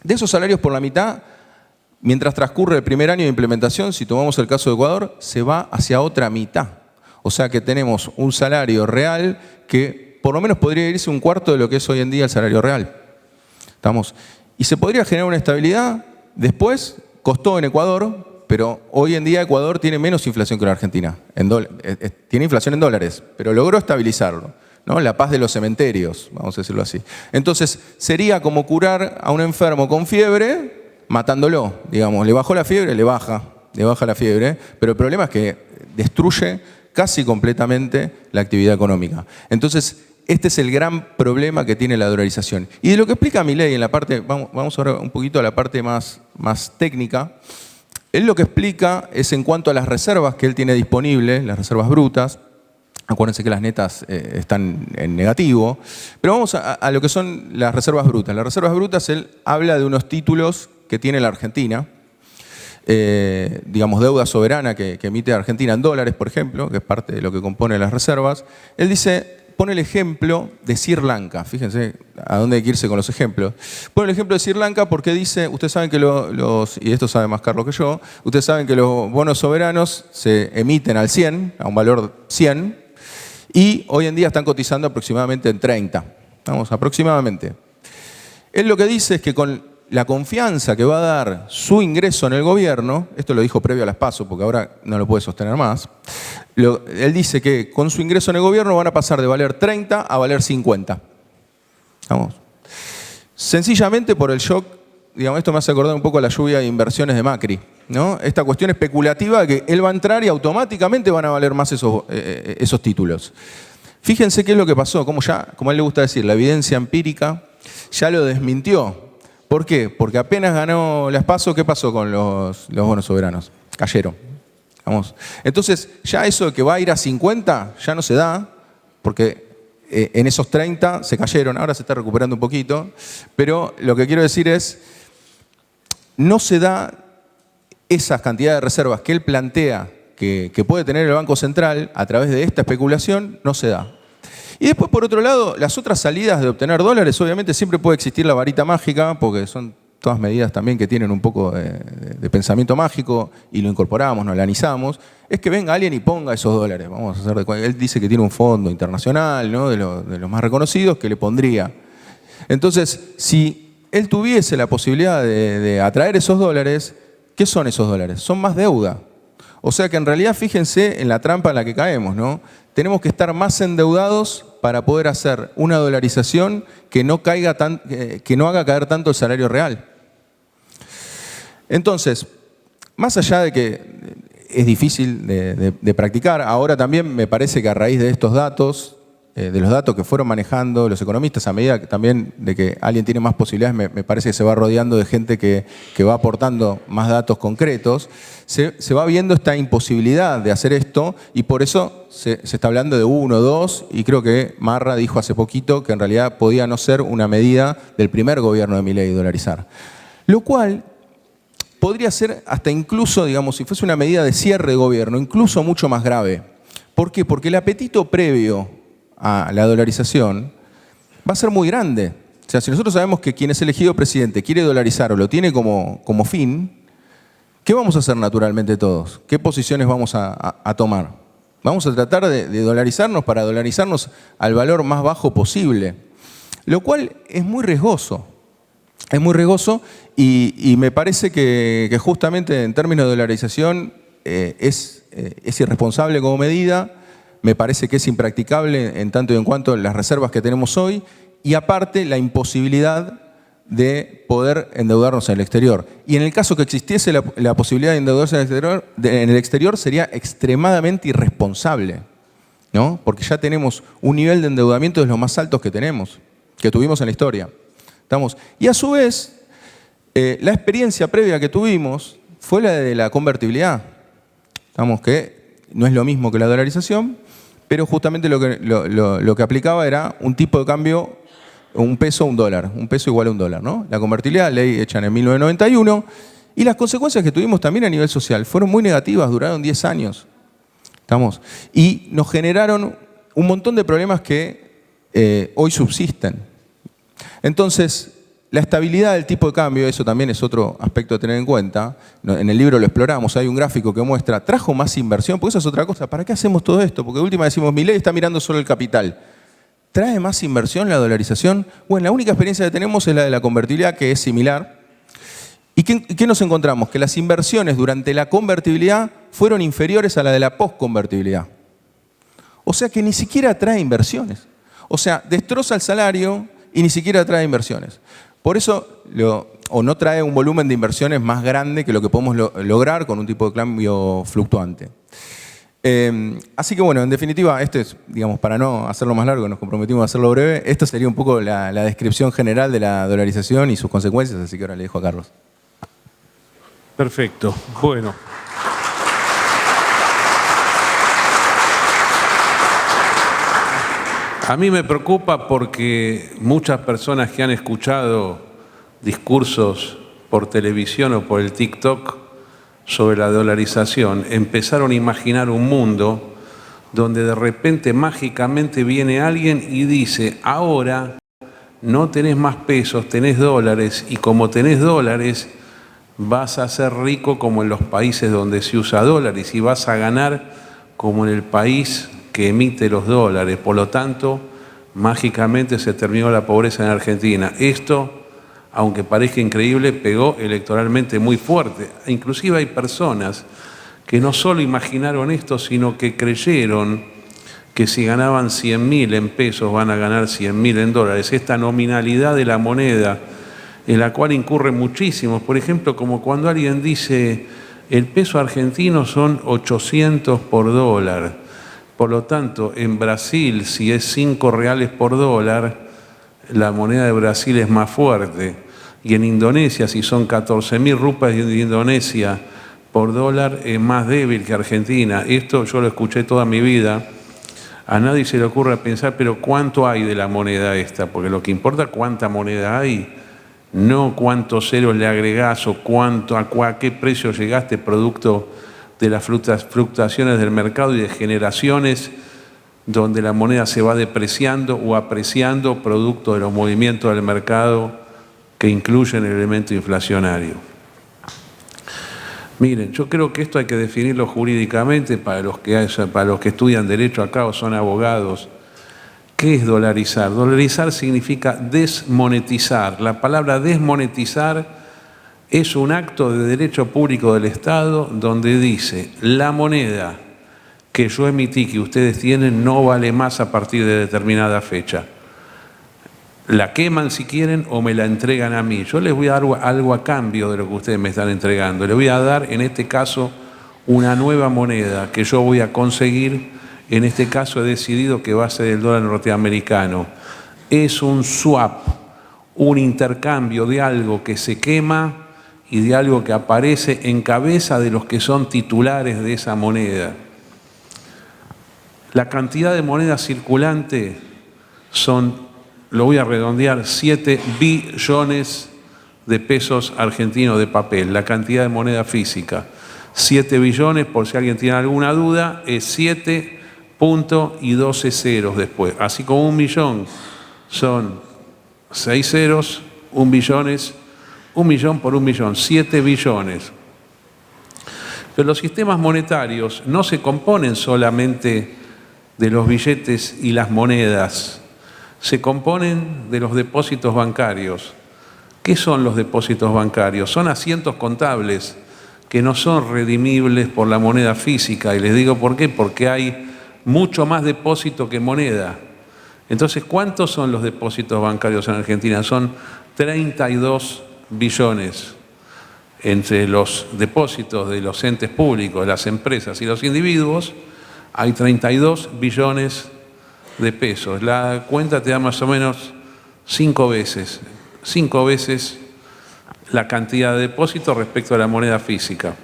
De esos salarios por la mitad, mientras transcurre el primer año de implementación, si tomamos el caso de Ecuador, se va hacia otra mitad. O sea que tenemos un salario real que por lo menos podría irse un cuarto de lo que es hoy en día el salario real. ¿Estamos? Y se podría generar una estabilidad. Después costó en Ecuador, pero hoy en día Ecuador tiene menos inflación que la Argentina. Tiene inflación en dólares, pero logró estabilizarlo, ¿no? La paz de los cementerios, vamos a decirlo así. Entonces sería como curar a un enfermo con fiebre, matándolo, digamos, le bajó la fiebre, le baja la fiebre, pero el problema es que destruye casi completamente la actividad económica. Entonces, este es el gran problema que tiene la dolarización. Y de lo que explica Milei en la parte, vamos ahora un poquito a la parte más técnica, él lo que explica es en cuanto a las reservas que él tiene disponibles, las reservas brutas. Acuérdense que las netas están en negativo, pero vamos a lo que son las reservas brutas. Las reservas brutas, él habla de unos títulos que tiene la Argentina, digamos deuda soberana que emite Argentina en dólares, por ejemplo, que es parte de lo que compone las reservas. Él pone el ejemplo de Sri Lanka, fíjense a dónde hay que irse con los ejemplos. Pone el ejemplo de Sri Lanka porque dice, ustedes saben que y esto sabe más Carlos que yo, ustedes saben que los bonos soberanos se emiten al 100, a un valor 100, y hoy en día están cotizando aproximadamente en 30. Vamos, aproximadamente. Él lo que dice es que con la confianza que va a dar su ingreso en el gobierno, esto lo dijo previo a las PASO, porque ahora no lo puede sostener más, él dice que con su ingreso en el gobierno van a pasar de valer 30 a valer 50. Vamos. Sencillamente por el shock, digamos, esto me hace acordar un poco a la lluvia de inversiones de Macri, ¿no? Esta cuestión especulativa de que él va a entrar y automáticamente van a valer más esos títulos. Fíjense qué es lo que pasó, como a él le gusta decir, la evidencia empírica ya lo desmintió. ¿Por qué? Porque apenas ganó las PASO, ¿qué pasó con los bonos soberanos? Cayeron. Vamos. Entonces, ya eso de que va a ir a 50 ya no se da, porque en esos 30 se cayeron, ahora se está recuperando un poquito, pero lo que quiero decir es, no se da esas cantidades de reservas que él plantea que puede tener el Banco Central a través de esta especulación, no se da. Y después, por otro lado, las otras salidas de obtener dólares, obviamente siempre puede existir la varita mágica, porque son todas medidas también que tienen un poco de pensamiento mágico, y lo incorporamos, nos analizamos, es que venga alguien y ponga esos dólares. Vamos a hacer él dice que tiene un fondo internacional, ¿no? de los más reconocidos, que le pondría. Entonces, si él tuviese la posibilidad de atraer esos dólares, ¿qué son esos dólares? Son más deuda. O sea que en realidad fíjense en la trampa en la que caemos, ¿no? Tenemos que estar más endeudados para poder hacer una dolarización que no haga caer tanto el salario real. Entonces, más allá de que es difícil de practicar, ahora también me parece que a raíz de estos datos, de los datos que fueron manejando los economistas, a medida que también de que alguien tiene más posibilidades, me parece que se va rodeando de gente que va aportando más datos concretos, se va viendo esta imposibilidad de hacer esto y por eso se está hablando de 1, 2 y creo que Marra dijo hace poquito que en realidad podía no ser una medida del primer gobierno de Milei dolarizar. Lo cual podría ser hasta incluso, digamos, si fuese una medida de cierre de gobierno, incluso mucho más grave. ¿Por qué? Porque el apetito previo a la dolarización va a ser muy grande. O sea, si nosotros sabemos que quien es elegido presidente quiere dolarizar o lo tiene como fin, ¿qué vamos a hacer naturalmente todos? ¿Qué posiciones vamos a tomar? Vamos a tratar de dolarizarnos para dolarizarnos al valor más bajo posible, lo cual es muy riesgoso. Es muy riesgoso y me parece que justamente en términos de dolarización es irresponsable como medida. Me parece que es impracticable en tanto y en cuanto las reservas que tenemos hoy y aparte la imposibilidad de poder endeudarnos en el exterior. Y en el caso que existiese la posibilidad de endeudarse en el exterior sería extremadamente irresponsable, ¿no? Porque ya tenemos un nivel de endeudamiento de los más altos que tuvimos en la historia. Y a su vez, la experiencia previa que tuvimos fue la de la convertibilidad. Que no es lo mismo que la dolarización, pero justamente lo que aplicaba era un tipo de cambio, un peso a un dólar, un peso igual a un dólar, ¿no? La convertibilidad, ley hecha en 1991, y las consecuencias que tuvimos también a nivel social fueron muy negativas, duraron 10 años. Y nos generaron un montón de problemas que hoy subsisten. Entonces, la estabilidad del tipo de cambio, eso también es otro aspecto a tener en cuenta. En el libro lo exploramos, hay un gráfico que muestra, ¿trajo más inversión? Porque esa es otra cosa. ¿Para qué hacemos todo esto? Porque de última decimos, Milei está mirando solo el capital. ¿Trae más inversión la dolarización? Bueno, la única experiencia que tenemos es la de la convertibilidad, que es similar. ¿Y qué nos encontramos? Que las inversiones durante la convertibilidad fueron inferiores a la de la postconvertibilidad. O sea que ni siquiera trae inversiones. O sea, destroza el salario y ni siquiera trae inversiones. Por eso, o no trae un volumen de inversiones más grande que lo que podemos lograr con un tipo de cambio fluctuante. Así que bueno, en definitiva, esto es, digamos, para no hacerlo más largo, nos comprometimos a hacerlo breve, esto sería un poco la descripción general de la dolarización y sus consecuencias, así que ahora le dejo a Carlos. Perfecto. Bueno. A mí me preocupa porque muchas personas que han escuchado discursos por televisión o por el TikTok sobre la dolarización empezaron a imaginar un mundo donde de repente mágicamente viene alguien y dice, ahora no tenés más pesos, tenés dólares y como tenés dólares vas a ser rico como en los países donde se usa dólares y vas a ganar como en el país que emite los dólares. Por lo tanto, mágicamente se terminó la pobreza en Argentina. Esto, aunque parezca increíble, pegó electoralmente muy fuerte. Inclusive hay personas que no solo imaginaron esto, sino que creyeron que si ganaban 100.000 en pesos van a ganar 100.000 en dólares. Esta nominalidad de la moneda en la cual incurren muchísimos. Por ejemplo, como cuando alguien dice el peso argentino son 800 por dólar. Por lo tanto, en Brasil, si es 5 reales por dólar, la moneda de Brasil es más fuerte. Y en Indonesia, si son 14.000 rupias de Indonesia por dólar, es más débil que Argentina. Esto yo lo escuché toda mi vida. A nadie se le ocurre pensar, pero ¿cuánto hay de la moneda esta? Porque lo que importa es cuánta moneda hay, no cuántos ceros le agregás o a qué precio llegaste producto de las fluctuaciones del mercado y de generaciones donde la moneda se va depreciando o apreciando producto de los movimientos del mercado que incluyen el elemento inflacionario. Miren, yo creo que esto hay que definirlo jurídicamente para los que estudian Derecho acá o son abogados. ¿Qué es dolarizar? Dolarizar significa desmonetizar. La palabra desmonetizar Es un acto de derecho público del Estado donde dice: la moneda que yo emití, que ustedes tienen, no vale más a partir de determinada fecha. La queman si quieren o me la entregan a mí. Yo les voy a dar algo a cambio de lo que ustedes me están entregando. Les voy a dar, en este caso, una nueva moneda que yo voy a conseguir. En este caso he decidido que va a ser el dólar norteamericano. Es un swap, un intercambio de algo que se quema y de algo que aparece en cabeza de los que son titulares de esa moneda. La cantidad de moneda circulante son, lo voy a redondear, 7 billones de pesos argentinos de papel, la cantidad de moneda física. 7 billones, por si alguien tiene alguna duda, es 7 punto y 12 ceros después. Así como 1 millón son 6 ceros, 1 billón es 1 millón por 1 millón, 7 billones. Pero los sistemas monetarios no se componen solamente de los billetes y las monedas, se componen de los depósitos bancarios. ¿Qué son los depósitos bancarios? Son asientos contables que no son redimibles por la moneda física. Y les digo por qué, porque hay mucho más depósito que moneda. Entonces, ¿cuántos son los depósitos bancarios en Argentina? Son 32 billones entre los depósitos de los entes públicos, las empresas y los individuos. Hay 32 billones de pesos. La cuenta te da más o menos 5 veces la cantidad de depósitos respecto a la moneda física.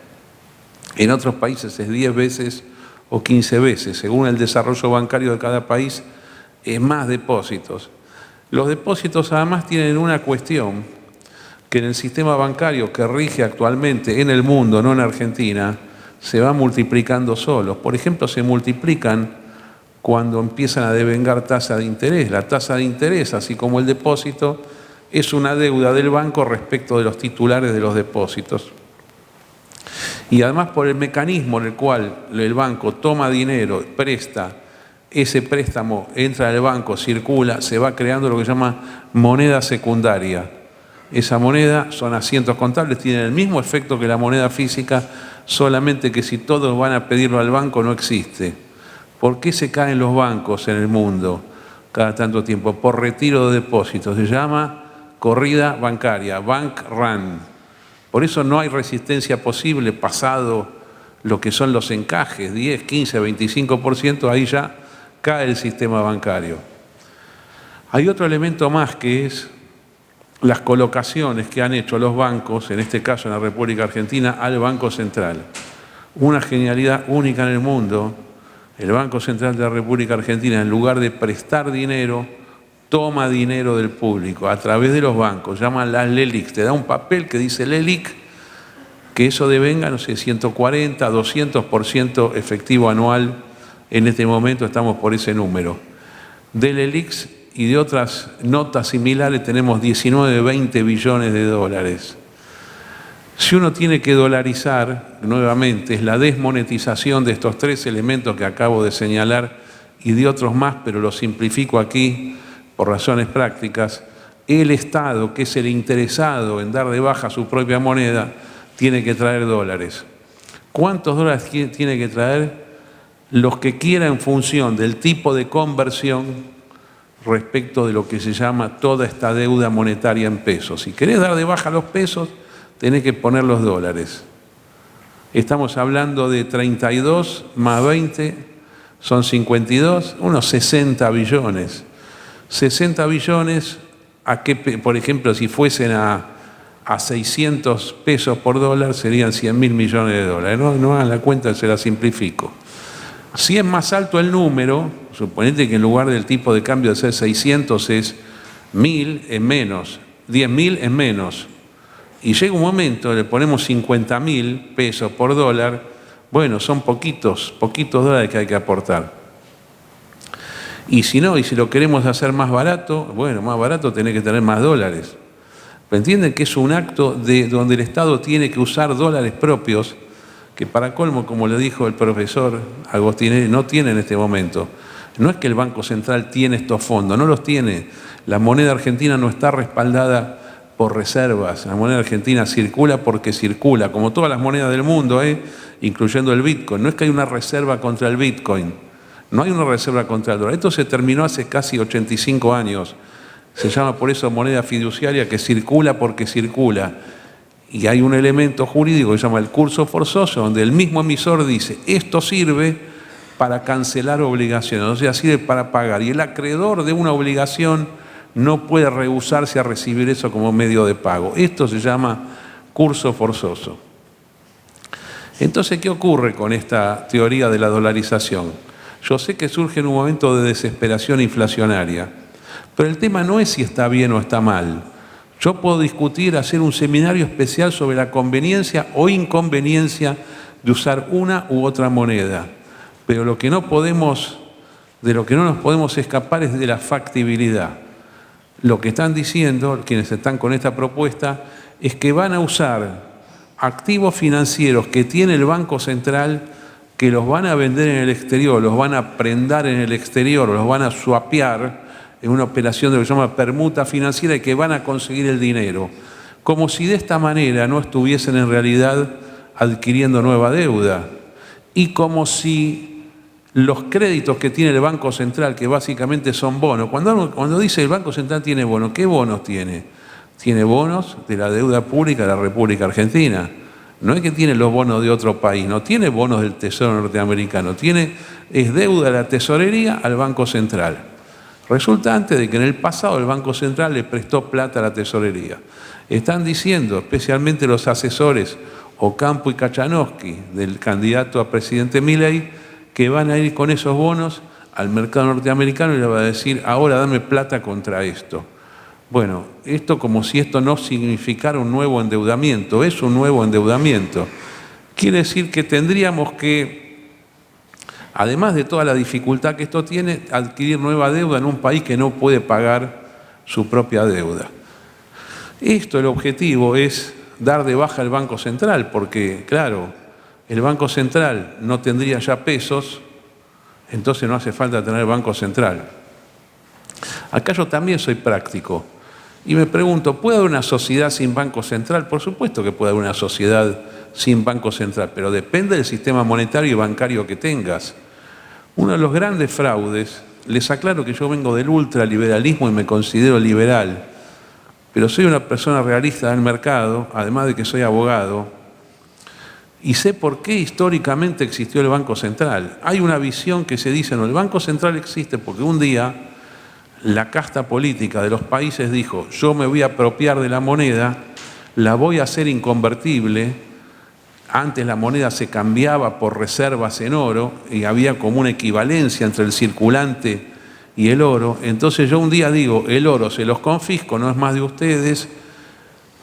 En otros países es 10 veces o 15 veces. Según el desarrollo bancario de cada país, es más depósitos. Los depósitos además tienen una cuestión, que en el sistema bancario que rige actualmente en el mundo, no en Argentina, se va multiplicando solos. Por ejemplo, se multiplican cuando empiezan a devengar tasa de interés. La tasa de interés, así como el depósito, es una deuda del banco respecto de los titulares de los depósitos. Y además por el mecanismo en el cual el banco toma dinero, presta, ese préstamo entra al banco, circula, se va creando lo que se llama moneda secundaria. Esa moneda son asientos contables, tienen el mismo efecto que la moneda física, solamente que si todos van a pedirlo al banco no existe. ¿Por qué se caen los bancos en el mundo cada tanto tiempo? Por retiro de depósitos. Se llama corrida bancaria, bank run. Por eso no hay resistencia posible pasado lo que son los encajes, 10, 15, 25%, ahí ya cae el sistema bancario. Hay otro elemento más que es las colocaciones que han hecho los bancos, en este caso en la República Argentina, al Banco Central. Una genialidad única en el mundo. El Banco Central de la República Argentina, en lugar de prestar dinero, toma dinero del público a través de los bancos, llaman las LELIC. Te da un papel que dice LELIC, que eso devenga, no sé, 140, 200% efectivo anual. En este momento estamos por ese número. De LELICs y de otras notas similares tenemos 19, 20 billones de dólares. Si uno tiene que dolarizar, nuevamente, es la desmonetización de estos 3 elementos que acabo de señalar y de otros más, pero los simplifico aquí por razones prácticas. El Estado, que es el interesado en dar de baja su propia moneda, tiene que traer dólares. ¿Cuántos dólares tiene que traer? Los que quiera en función del tipo de conversión respecto de lo que se llama toda esta deuda monetaria en pesos. Si querés dar de baja los pesos, tenés que poner los dólares. Estamos hablando de 32 más 20, son 52, unos 60 billones. 60 billones, ¿a qué, por ejemplo, si fuesen a 600 pesos por dólar, serían 100 mil millones de dólares? No hagan la cuenta, se la simplifico. Si es más alto el número, suponete que en lugar del tipo de cambio de ser 600 es 1000, es menos, 10.000 es menos. Y llega un momento, le ponemos 50.000 pesos por dólar, bueno, son poquitos dólares que hay que aportar. Y si no, y si lo queremos hacer más barato, bueno, más barato tenés que tener más dólares. Pero entienden que es un acto de donde el Estado tiene que usar dólares propios, que para colmo, como le dijo el profesor Agostinelli, no tiene en este momento. No es que el Banco Central tiene estos fondos, no los tiene. La moneda argentina no está respaldada por reservas. La moneda argentina circula porque circula, como todas las monedas del mundo, incluyendo el Bitcoin. No es que hay una reserva contra el Bitcoin, no hay una reserva contra el dólar. Esto se terminó hace casi 85 años. Se llama por eso moneda fiduciaria, que circula porque circula. Y hay un elemento jurídico que se llama el curso forzoso, donde el mismo emisor dice, esto sirve para cancelar obligaciones, o sea, sirve para pagar. Y el acreedor de una obligación no puede rehusarse a recibir eso como medio de pago. Esto se llama curso forzoso. Entonces, ¿qué ocurre con esta teoría de la dolarización? Yo sé que surge en un momento de desesperación inflacionaria, pero el tema no es si está bien o está mal. Yo puedo discutir, hacer un seminario especial sobre la conveniencia o inconveniencia de usar una u otra moneda. Pero de lo que no nos podemos escapar es de la factibilidad. Lo que están diciendo, quienes están con esta propuesta, es que van a usar activos financieros que tiene el Banco Central, que los van a vender en el exterior, los van a prendar en el exterior, los van a swapear en una operación de lo que se llama permuta financiera y que van a conseguir el dinero. Como si de esta manera no estuviesen en realidad adquiriendo nueva deuda. Y como si los créditos que tiene el Banco Central, que básicamente son bonos, cuando dice el Banco Central tiene bonos, ¿qué bonos tiene? Tiene bonos de la deuda pública de la República Argentina. No es que tiene los bonos de otro país, no tiene bonos del Tesoro norteamericano, es deuda de la tesorería al Banco Central. Resultante de que en el pasado el Banco Central le prestó plata a la tesorería. Están diciendo, especialmente los asesores Ocampo y Kachanowski del candidato a presidente Milei, que van a ir con esos bonos al mercado norteamericano y le va a decir, ahora dame plata contra esto. Bueno, esto como si esto no significara un nuevo endeudamiento, es un nuevo endeudamiento. Quiere decir que tendríamos que, además de toda la dificultad que esto tiene, adquirir nueva deuda en un país que no puede pagar su propia deuda. Esto, el objetivo es dar de baja al Banco Central, porque, claro, el Banco Central no tendría ya pesos, entonces no hace falta tener Banco Central. Acá yo también soy práctico y me pregunto, ¿puede haber una sociedad sin Banco Central? Por supuesto que puede haber una sociedad sin Banco Central, pero depende del sistema monetario y bancario que tengas. Uno de los grandes fraudes, les aclaro que yo vengo del ultraliberalismo y me considero liberal, pero soy una persona realista del mercado, además de que soy abogado, y sé por qué históricamente existió el Banco Central. Hay una visión que se dice, no, el Banco Central existe porque un día la casta política de los países dijo, yo me voy a apropiar de la moneda, la voy a hacer inconvertible. Antes la moneda se cambiaba por reservas en oro y había como una equivalencia entre el circulante y el oro. Entonces yo un día digo, el oro se los confisco, no es más de ustedes.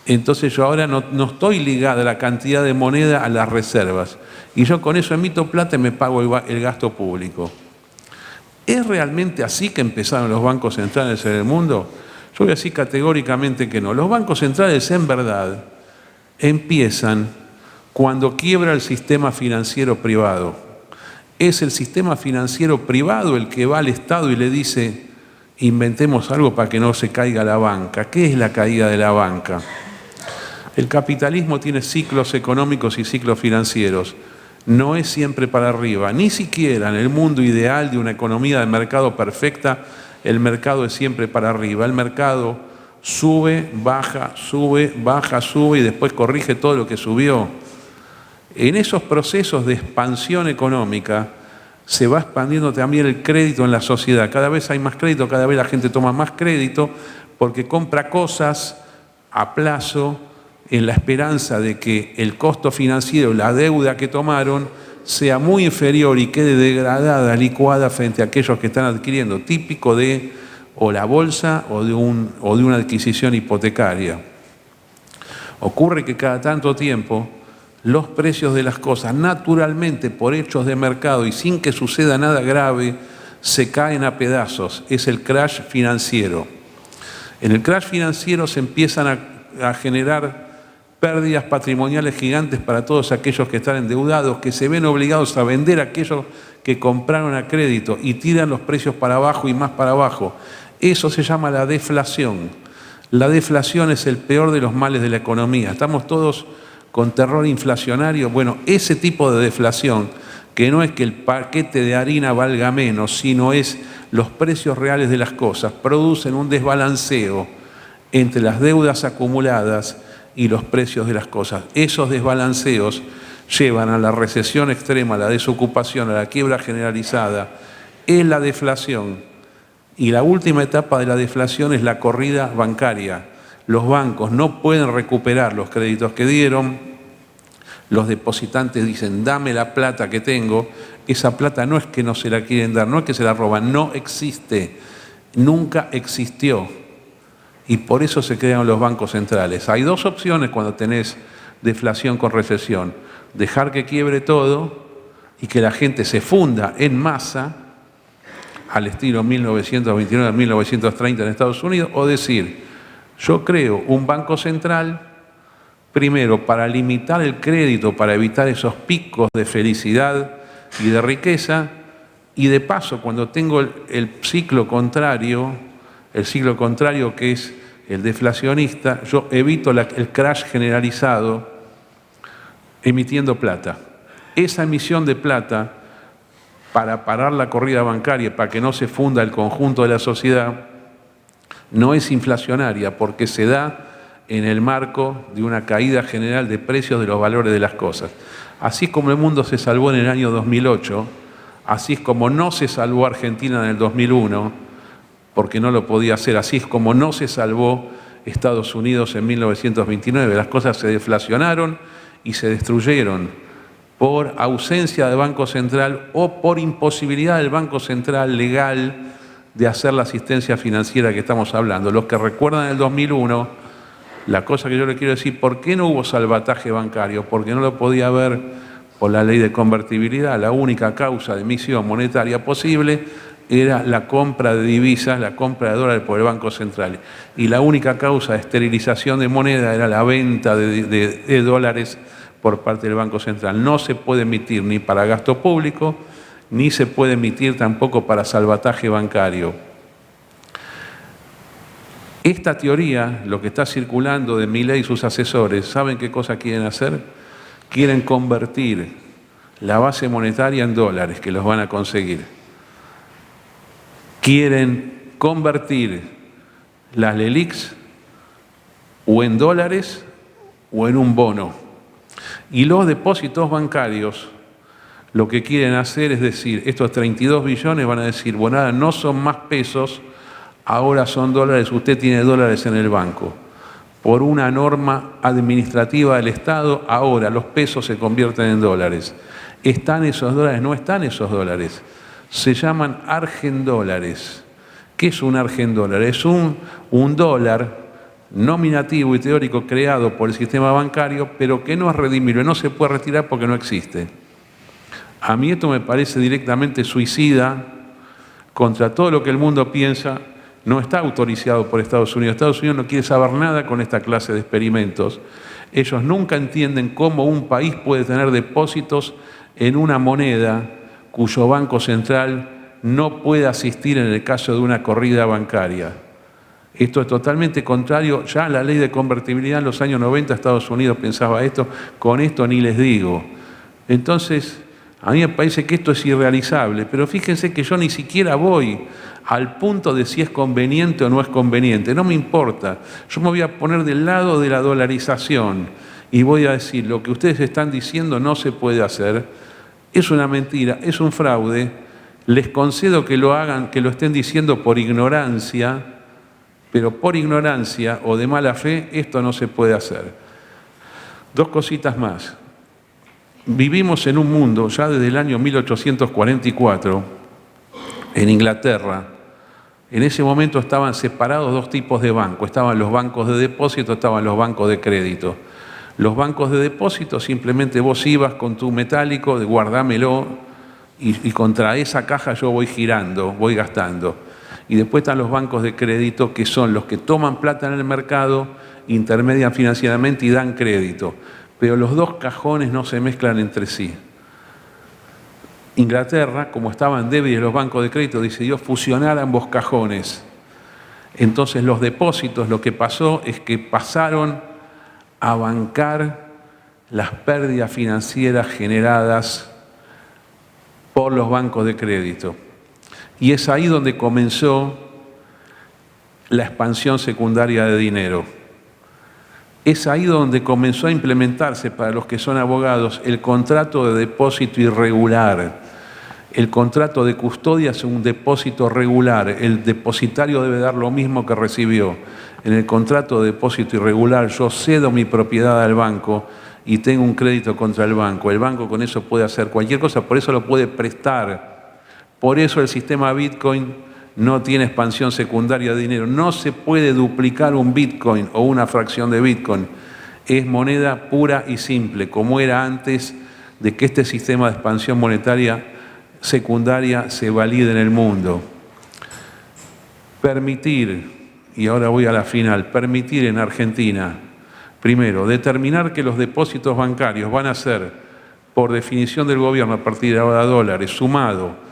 Entonces yo ahora no estoy ligada a la cantidad de moneda a las reservas. Y yo con eso emito plata y me pago el gasto público. ¿Es realmente así que empezaron los bancos centrales en el mundo? Yo voy a decir categóricamente que no. Los bancos centrales en verdad empiezan cuando quiebra el sistema financiero privado. Es el sistema financiero privado el que va al Estado y le dice, inventemos algo para que no se caiga la banca. ¿Qué es la caída de la banca? El capitalismo tiene ciclos económicos y ciclos financieros. No es siempre para arriba, ni siquiera en el mundo ideal de una economía de mercado perfecta, el mercado es siempre para arriba. El mercado sube, baja, sube y después corrige todo lo que subió. En esos procesos de expansión económica se va expandiendo también el crédito en la sociedad. Cada vez hay más crédito, cada vez la gente toma más crédito porque compra cosas a plazo, en la esperanza de que el costo financiero, la deuda que tomaron, sea muy inferior y quede degradada, licuada frente a aquellos que están adquiriendo, típico de o la bolsa o de una adquisición hipotecaria. Ocurre que cada tanto tiempo los precios de las cosas, naturalmente por hechos de mercado y sin que suceda nada grave, se caen a pedazos. Es el crash financiero. En el crash financiero se empiezan a generar pérdidas patrimoniales gigantes para todos aquellos que están endeudados, que se ven obligados a vender aquellos que compraron a crédito y tiran los precios para abajo y más para abajo. Eso se llama la deflación. La deflación es el peor de los males de la economía. Estamos todos con terror inflacionario. Bueno, ese tipo de deflación, que no es que el paquete de harina valga menos, sino es los precios reales de las cosas, producen un desbalanceo entre las deudas acumuladas y los precios de las cosas. Esos desbalanceos llevan a la recesión extrema, a la desocupación, a la quiebra generalizada. Es la deflación. Y la última etapa de la deflación es la corrida bancaria. Los bancos no pueden recuperar los créditos que dieron. Los depositantes dicen, dame la plata que tengo. Esa plata no es que no se la quieren dar, no es que se la roban, no existe. Nunca existió. Y por eso se crean los bancos centrales. Hay dos opciones cuando tenés deflación con recesión. Dejar que quiebre todo y que la gente se funda en masa, al estilo 1929-1930 en Estados Unidos, o decir, yo creo un banco central, primero para limitar el crédito, para evitar esos picos de felicidad y de riqueza, y de paso, cuando tengo el ciclo contrario que es el deflacionista, yo evito el crash generalizado emitiendo plata. Esa emisión de plata para parar la corrida bancaria, para que no se funda el conjunto de la sociedad, no es inflacionaria porque se da en el marco de una caída general de precios de los valores de las cosas. Así como el mundo se salvó en el año 2008, así es como no se salvó Argentina en el 2001, porque no lo podía hacer, así es como no se salvó Estados Unidos en 1929. Las cosas se deflacionaron y se destruyeron por ausencia de Banco Central o por imposibilidad del Banco Central legal de hacer la asistencia financiera que estamos hablando. Los que recuerdan el 2001, la cosa que yo le quiero decir, ¿por qué no hubo salvataje bancario? Porque no lo podía haber por la ley de convertibilidad. La única causa de emisión monetaria posible era la compra de divisas, la compra de dólares por el Banco Central. Y la única causa de esterilización de moneda era la venta de dólares por parte del Banco Central. No se puede emitir ni para gasto público, ni se puede emitir tampoco para salvataje bancario. Esta teoría, lo que está circulando de Milei y sus asesores, ¿saben qué cosa quieren hacer? Quieren convertir la base monetaria en dólares, que los van a conseguir. Quieren convertir las LELIQs o en dólares o en un bono. Y los depósitos bancarios lo que quieren hacer es decir, estos 32 billones van a decir, bueno, nada, no son más pesos, ahora son dólares, usted tiene dólares en el banco. Por una norma administrativa del Estado, ahora los pesos se convierten en dólares. ¿Están esos dólares? No están esos dólares. Se llaman argendólares. ¿Qué es un argendólar? Es un dólar nominativo y teórico creado por el sistema bancario, pero que no es redimible, no se puede retirar porque no existe. A mí esto me parece directamente suicida contra todo lo que el mundo piensa. No está autorizado por Estados Unidos. Estados Unidos no quiere saber nada con esta clase de experimentos. Ellos nunca entienden cómo un país puede tener depósitos en una moneda cuyo Banco Central no puede asistir en el caso de una corrida bancaria. Esto es totalmente contrario, ya la ley de convertibilidad en los años 90 Estados Unidos pensaba esto, con esto ni les digo. Entonces, a mí me parece que esto es irrealizable, pero fíjense que yo ni siquiera voy al punto de si es conveniente o no es conveniente, no me importa. Yo me voy a poner del lado de la dolarización y voy a decir, lo que ustedes están diciendo no se puede hacer, es una mentira, es un fraude, les concedo que lo hagan, que lo estén diciendo por ignorancia, pero por ignorancia o de mala fe, esto no se puede hacer. Dos cositas más. Vivimos en un mundo, ya desde el año 1844, en Inglaterra, en ese momento estaban separados dos tipos de bancos. Estaban los bancos de depósito, estaban los bancos de crédito. Los bancos de depósito, simplemente vos ibas con tu metálico, de guardámelo, y contra esa caja yo voy girando, voy gastando. Y después están los bancos de crédito, que son los que toman plata en el mercado, intermedian financieramente y dan crédito. Pero los dos cajones no se mezclan entre sí. Inglaterra, como estaban débiles los bancos de crédito, decidió fusionar ambos cajones. Entonces los depósitos, lo que pasó es que pasaron a bancar las pérdidas financieras generadas por los bancos de crédito. Y es ahí donde comenzó la expansión secundaria de dinero. Es ahí donde comenzó a implementarse, para los que son abogados, el contrato de depósito irregular. El contrato de custodia es un depósito regular. El depositario debe dar lo mismo que recibió. En el contrato de depósito irregular yo cedo mi propiedad al banco y tengo un crédito contra el banco. El banco con eso puede hacer cualquier cosa, por eso lo puede prestar. Por eso el sistema Bitcoin no tiene expansión secundaria de dinero. No se puede duplicar un Bitcoin o una fracción de Bitcoin. Es moneda pura y simple, como era antes de que este sistema de expansión monetaria secundaria se valide en el mundo. Permitir, y ahora voy a la final, permitir en Argentina, primero, determinar que los depósitos bancarios van a ser, por definición del gobierno a partir de ahora, dólares, sumado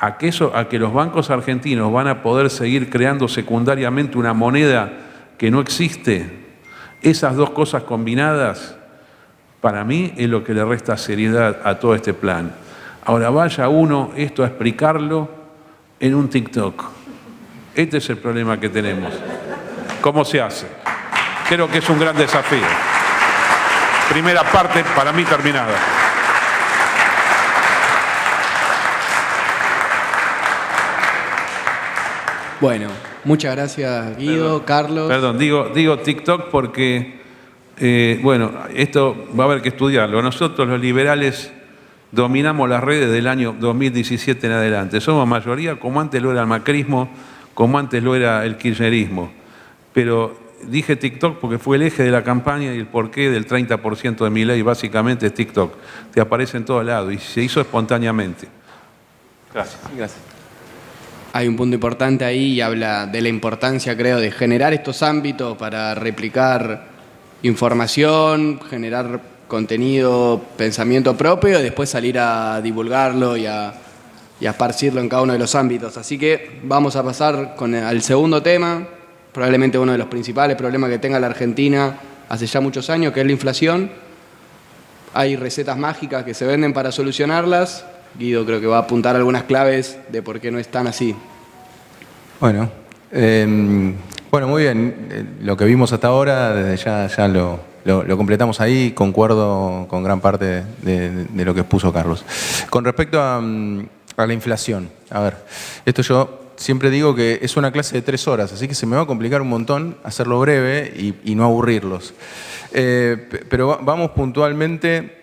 a que los bancos argentinos van a poder seguir creando secundariamente una moneda que no existe. Esas dos cosas combinadas, para mí, es lo que le resta seriedad a todo este plan. Ahora vaya uno esto a explicarlo en un TikTok. Este es el problema que tenemos. ¿Cómo se hace? Creo que es un gran desafío. Primera parte para mí terminada. Bueno, muchas gracias Guido, Carlos. Perdón, digo TikTok porque, bueno, esto va a haber que estudiarlo. Nosotros los liberales dominamos las redes del año 2017 en adelante. Somos mayoría, como antes lo era el macrismo, como antes lo era el kirchnerismo. Pero dije TikTok porque fue el eje de la campaña y el porqué del 30% de mi ley básicamente es TikTok. Te aparece en todos lados y se hizo espontáneamente. Gracias. Gracias. Hay un punto importante ahí y habla de la importancia, creo, de generar estos ámbitos para replicar información, generar contenido, pensamiento propio y después salir a divulgarlo y a esparcirlo en cada uno de los ámbitos. Así que vamos a pasar al segundo tema, probablemente uno de los principales problemas que tenga la Argentina hace ya muchos años, que es la inflación. Hay recetas mágicas que se venden para solucionarlas. Guido creo que va a apuntar algunas claves de por qué no es tan así. Bueno, muy bien. Lo que vimos hasta ahora, desde ya lo completamos ahí. Concuerdo con gran parte de lo que expuso Carlos. Con respecto a la inflación, a ver, esto yo siempre digo que es una clase de 3 horas, así que se me va a complicar un montón hacerlo breve y no aburrirlos. Pero vamos puntualmente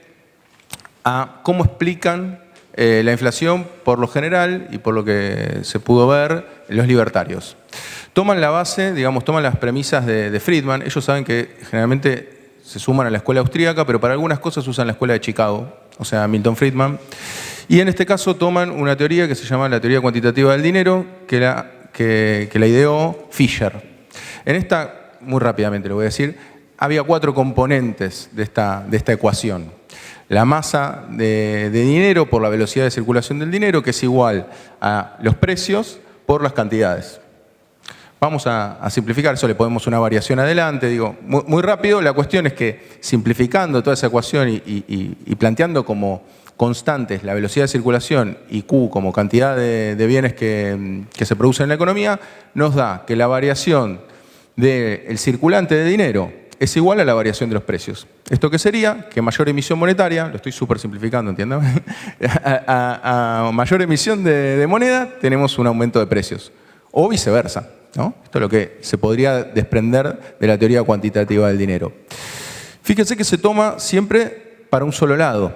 a cómo explican la inflación por lo general y por lo que se pudo ver los libertarios. Toman la base, digamos, toman las premisas de Friedman. Ellos saben que generalmente se suman a la escuela austríaca, pero para algunas cosas usan la escuela de Chicago, o sea, Milton Friedman. Y en este caso toman una teoría que se llama la teoría cuantitativa del dinero, que la ideó Fisher. En esta, muy rápidamente lo voy a decir, había 4 componentes de esta ecuación. La masa de dinero por la velocidad de circulación del dinero, que es igual a los precios por las cantidades. Vamos a simplificar, eso le ponemos una variación adelante, digo, muy rápido. La cuestión es que simplificando toda esa ecuación y planteando como constantes la velocidad de circulación y Q como cantidad de bienes que se producen en la economía, nos da que la variación del circulante de dinero es igual a la variación de los precios. ¿Esto qué sería? Que mayor emisión monetaria, lo estoy súper simplificando, entiendan, a mayor emisión de moneda tenemos un aumento de precios. O viceversa, ¿no? Esto es lo que se podría desprender de la teoría cuantitativa del dinero. Fíjense que se toma siempre para un solo lado.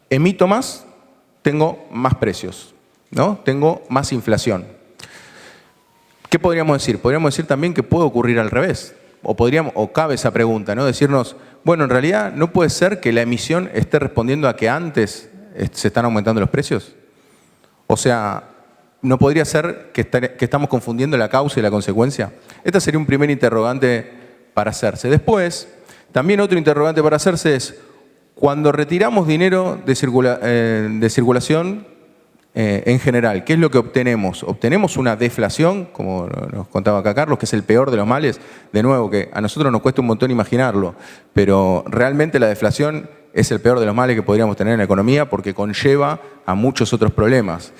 Emito más, tengo más precios, ¿no? Tengo más inflación. ¿Qué podríamos decir? Podríamos decir también que puede ocurrir al revés. O cabe esa pregunta, ¿no? Decirnos, bueno, en realidad no puede ser que la emisión esté respondiendo a que antes se están aumentando los precios. O sea, ¿no podría ser que estamos confundiendo la causa y la consecuencia? Este sería un primer interrogante para hacerse. Después, también otro interrogante para hacerse es, cuando retiramos dinero de circulación, en general, ¿qué es lo que obtenemos? Obtenemos una deflación, como nos contaba acá Carlos, que es el peor de los males. De nuevo, que a nosotros nos cuesta un montón imaginarlo, pero realmente la deflación es el peor de los males que podríamos tener en la economía porque conlleva a muchos otros problemas.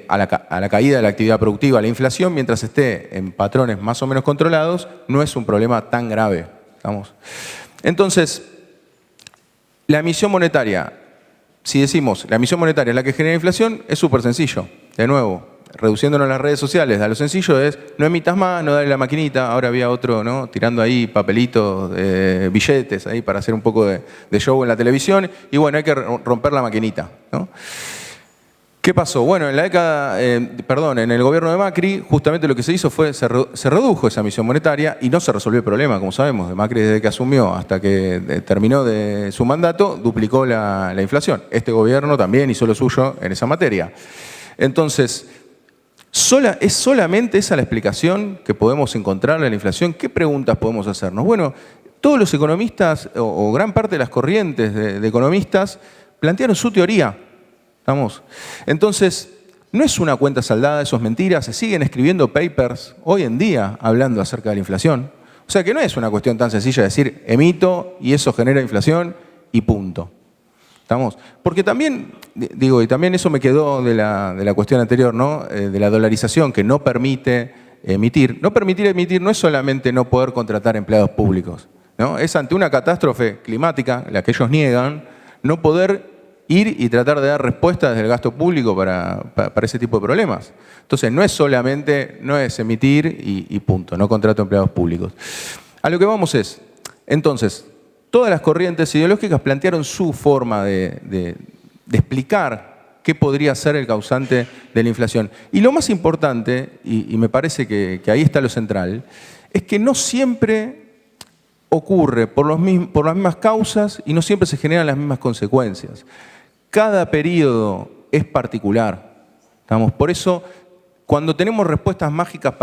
A la caída de la actividad productiva, la inflación, mientras esté en patrones más o menos controlados, no es un problema tan grave. ¿Estamos? Entonces, la emisión monetaria, si decimos la emisión monetaria es la que genera inflación, es súper sencillo. De nuevo, reduciéndonos las redes sociales, a lo sencillo es no emitas más, no dale la maquinita. Ahora había otro, ¿no?, tirando ahí papelitos, billetes ahí para hacer un poco de show en la televisión. Y bueno, hay que romper la maquinita, ¿no? ¿Qué pasó? Bueno, en el gobierno de Macri, justamente lo que se hizo fue, se redujo esa emisión monetaria y no se resolvió el problema, como sabemos. De Macri, desde que asumió hasta que terminó de su mandato, duplicó la inflación. Este gobierno también hizo lo suyo en esa materia. Entonces, ¿es solamente esa la explicación que podemos encontrar en la inflación? ¿Qué preguntas podemos hacernos? Bueno, todos los economistas, o gran parte de las corrientes de economistas, plantearon su teoría. ¿Estamos? Entonces, no es una cuenta saldada, eso es mentira. Se siguen escribiendo papers hoy en día hablando acerca de la inflación. O sea que no es una cuestión tan sencilla de decir emito y eso genera inflación y punto. ¿Estamos? Porque también, digo, y también eso me quedó de la cuestión anterior, ¿no? De la dolarización que no permite emitir. No permitir emitir no es solamente no poder contratar empleados públicos, ¿no? Es ante una catástrofe climática, la que ellos niegan, no poder ir y tratar de dar respuestas desde el gasto público para ese tipo de problemas. Entonces, no es emitir y punto, no contrato empleados públicos. A lo que vamos es, entonces, todas las corrientes ideológicas plantearon su forma de explicar qué podría ser el causante de la inflación. Y lo más importante, y me parece que ahí está lo central, es que no siempre ocurre por las mismas causas y no siempre se generan las mismas consecuencias. Cada periodo es particular. ¿Estamos? Por eso, cuando tenemos respuestas mágicas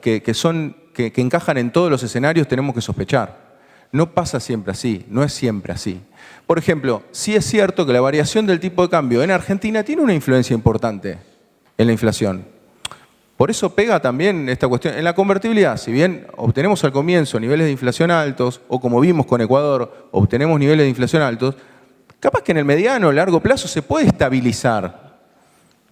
que encajan en todos los escenarios, tenemos que sospechar. No pasa siempre así, no es siempre así. Por ejemplo, sí es cierto que la variación del tipo de cambio en Argentina tiene una influencia importante en la inflación. Por eso pega también esta cuestión. En la convertibilidad, si bien obtenemos al comienzo niveles de inflación altos, o como vimos con Ecuador, obtenemos niveles de inflación altos, capaz que en el mediano o largo plazo se puede estabilizar,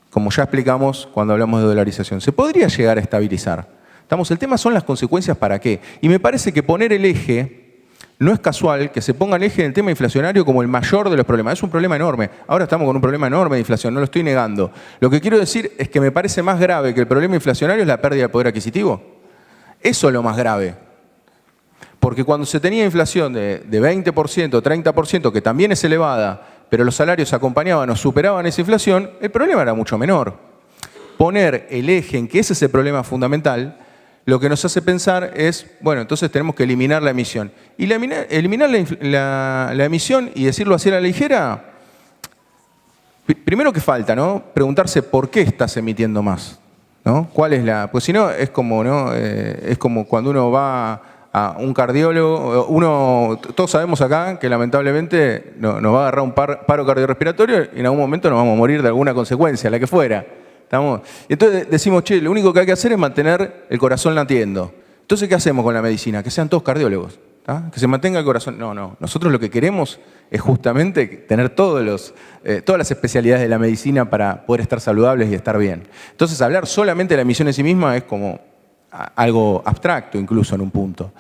como ya explicamos cuando hablamos de dolarización. Se podría llegar a estabilizar. El tema son las consecuencias para qué. Y me parece que poner el eje, no es casual que se ponga el eje en el tema inflacionario como el mayor de los problemas. Es un problema enorme. Ahora estamos con un problema enorme de inflación, no lo estoy negando. Lo que quiero decir es que me parece más grave que el problema inflacionario es la pérdida de poder adquisitivo. Eso es lo más grave. Porque cuando se tenía inflación de 20%, 30%, que también es elevada, pero los salarios acompañaban o superaban esa inflación, el problema era mucho menor. Poner el eje en que ese es el problema fundamental, lo que nos hace pensar es, bueno, entonces tenemos que eliminar la emisión. Y eliminar la emisión y decirlo así a la ligera, primero que falta, ¿no? Preguntarse por qué estás emitiendo más, ¿no? ¿Cuál es la...? Pues si no, es como, ¿no? Es como cuando uno va a un cardiólogo, todos sabemos acá que lamentablemente nos va a agarrar un paro cardiorrespiratorio y en algún momento nos vamos a morir de alguna consecuencia, la que fuera. ¿Estamos? Y entonces decimos, che, lo único que hay que hacer es mantener el corazón latiendo. Entonces, ¿qué hacemos con la medicina? Que sean todos cardiólogos, ¿tá? Que se mantenga el corazón. No. Nosotros lo que queremos es justamente tener todas las especialidades de la medicina para poder estar saludables y estar bien. Entonces, hablar solamente de la emisión en sí misma es como algo abstracto incluso en un punto.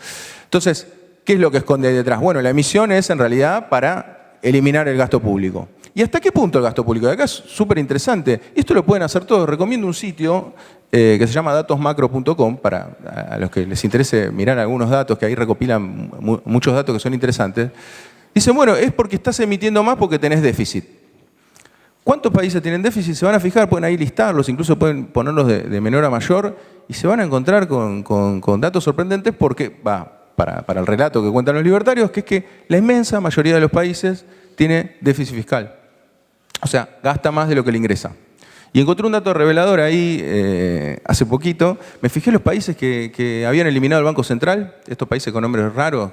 Entonces, ¿qué es lo que esconde ahí detrás? Bueno, la emisión es en realidad para eliminar el gasto público. ¿Y hasta qué punto el gasto público? Acá es súper interesante. Esto lo pueden hacer todos. Recomiendo un sitio que se llama datosmacro.com para a los que les interese mirar algunos datos, que ahí recopilan muchos datos que son interesantes. Dicen, bueno, es porque estás emitiendo más porque tenés déficit. ¿Cuántos países tienen déficit? Se van a fijar, pueden ahí listarlos, incluso pueden ponerlos de menor a mayor y se van a encontrar con datos sorprendentes porque, para el relato que cuentan los libertarios, que es que la inmensa mayoría de los países tiene déficit fiscal. O sea, gasta más de lo que le ingresa. Y encontré un dato revelador ahí hace poquito. Me fijé en los países que habían eliminado el Banco Central, estos países con nombres raros,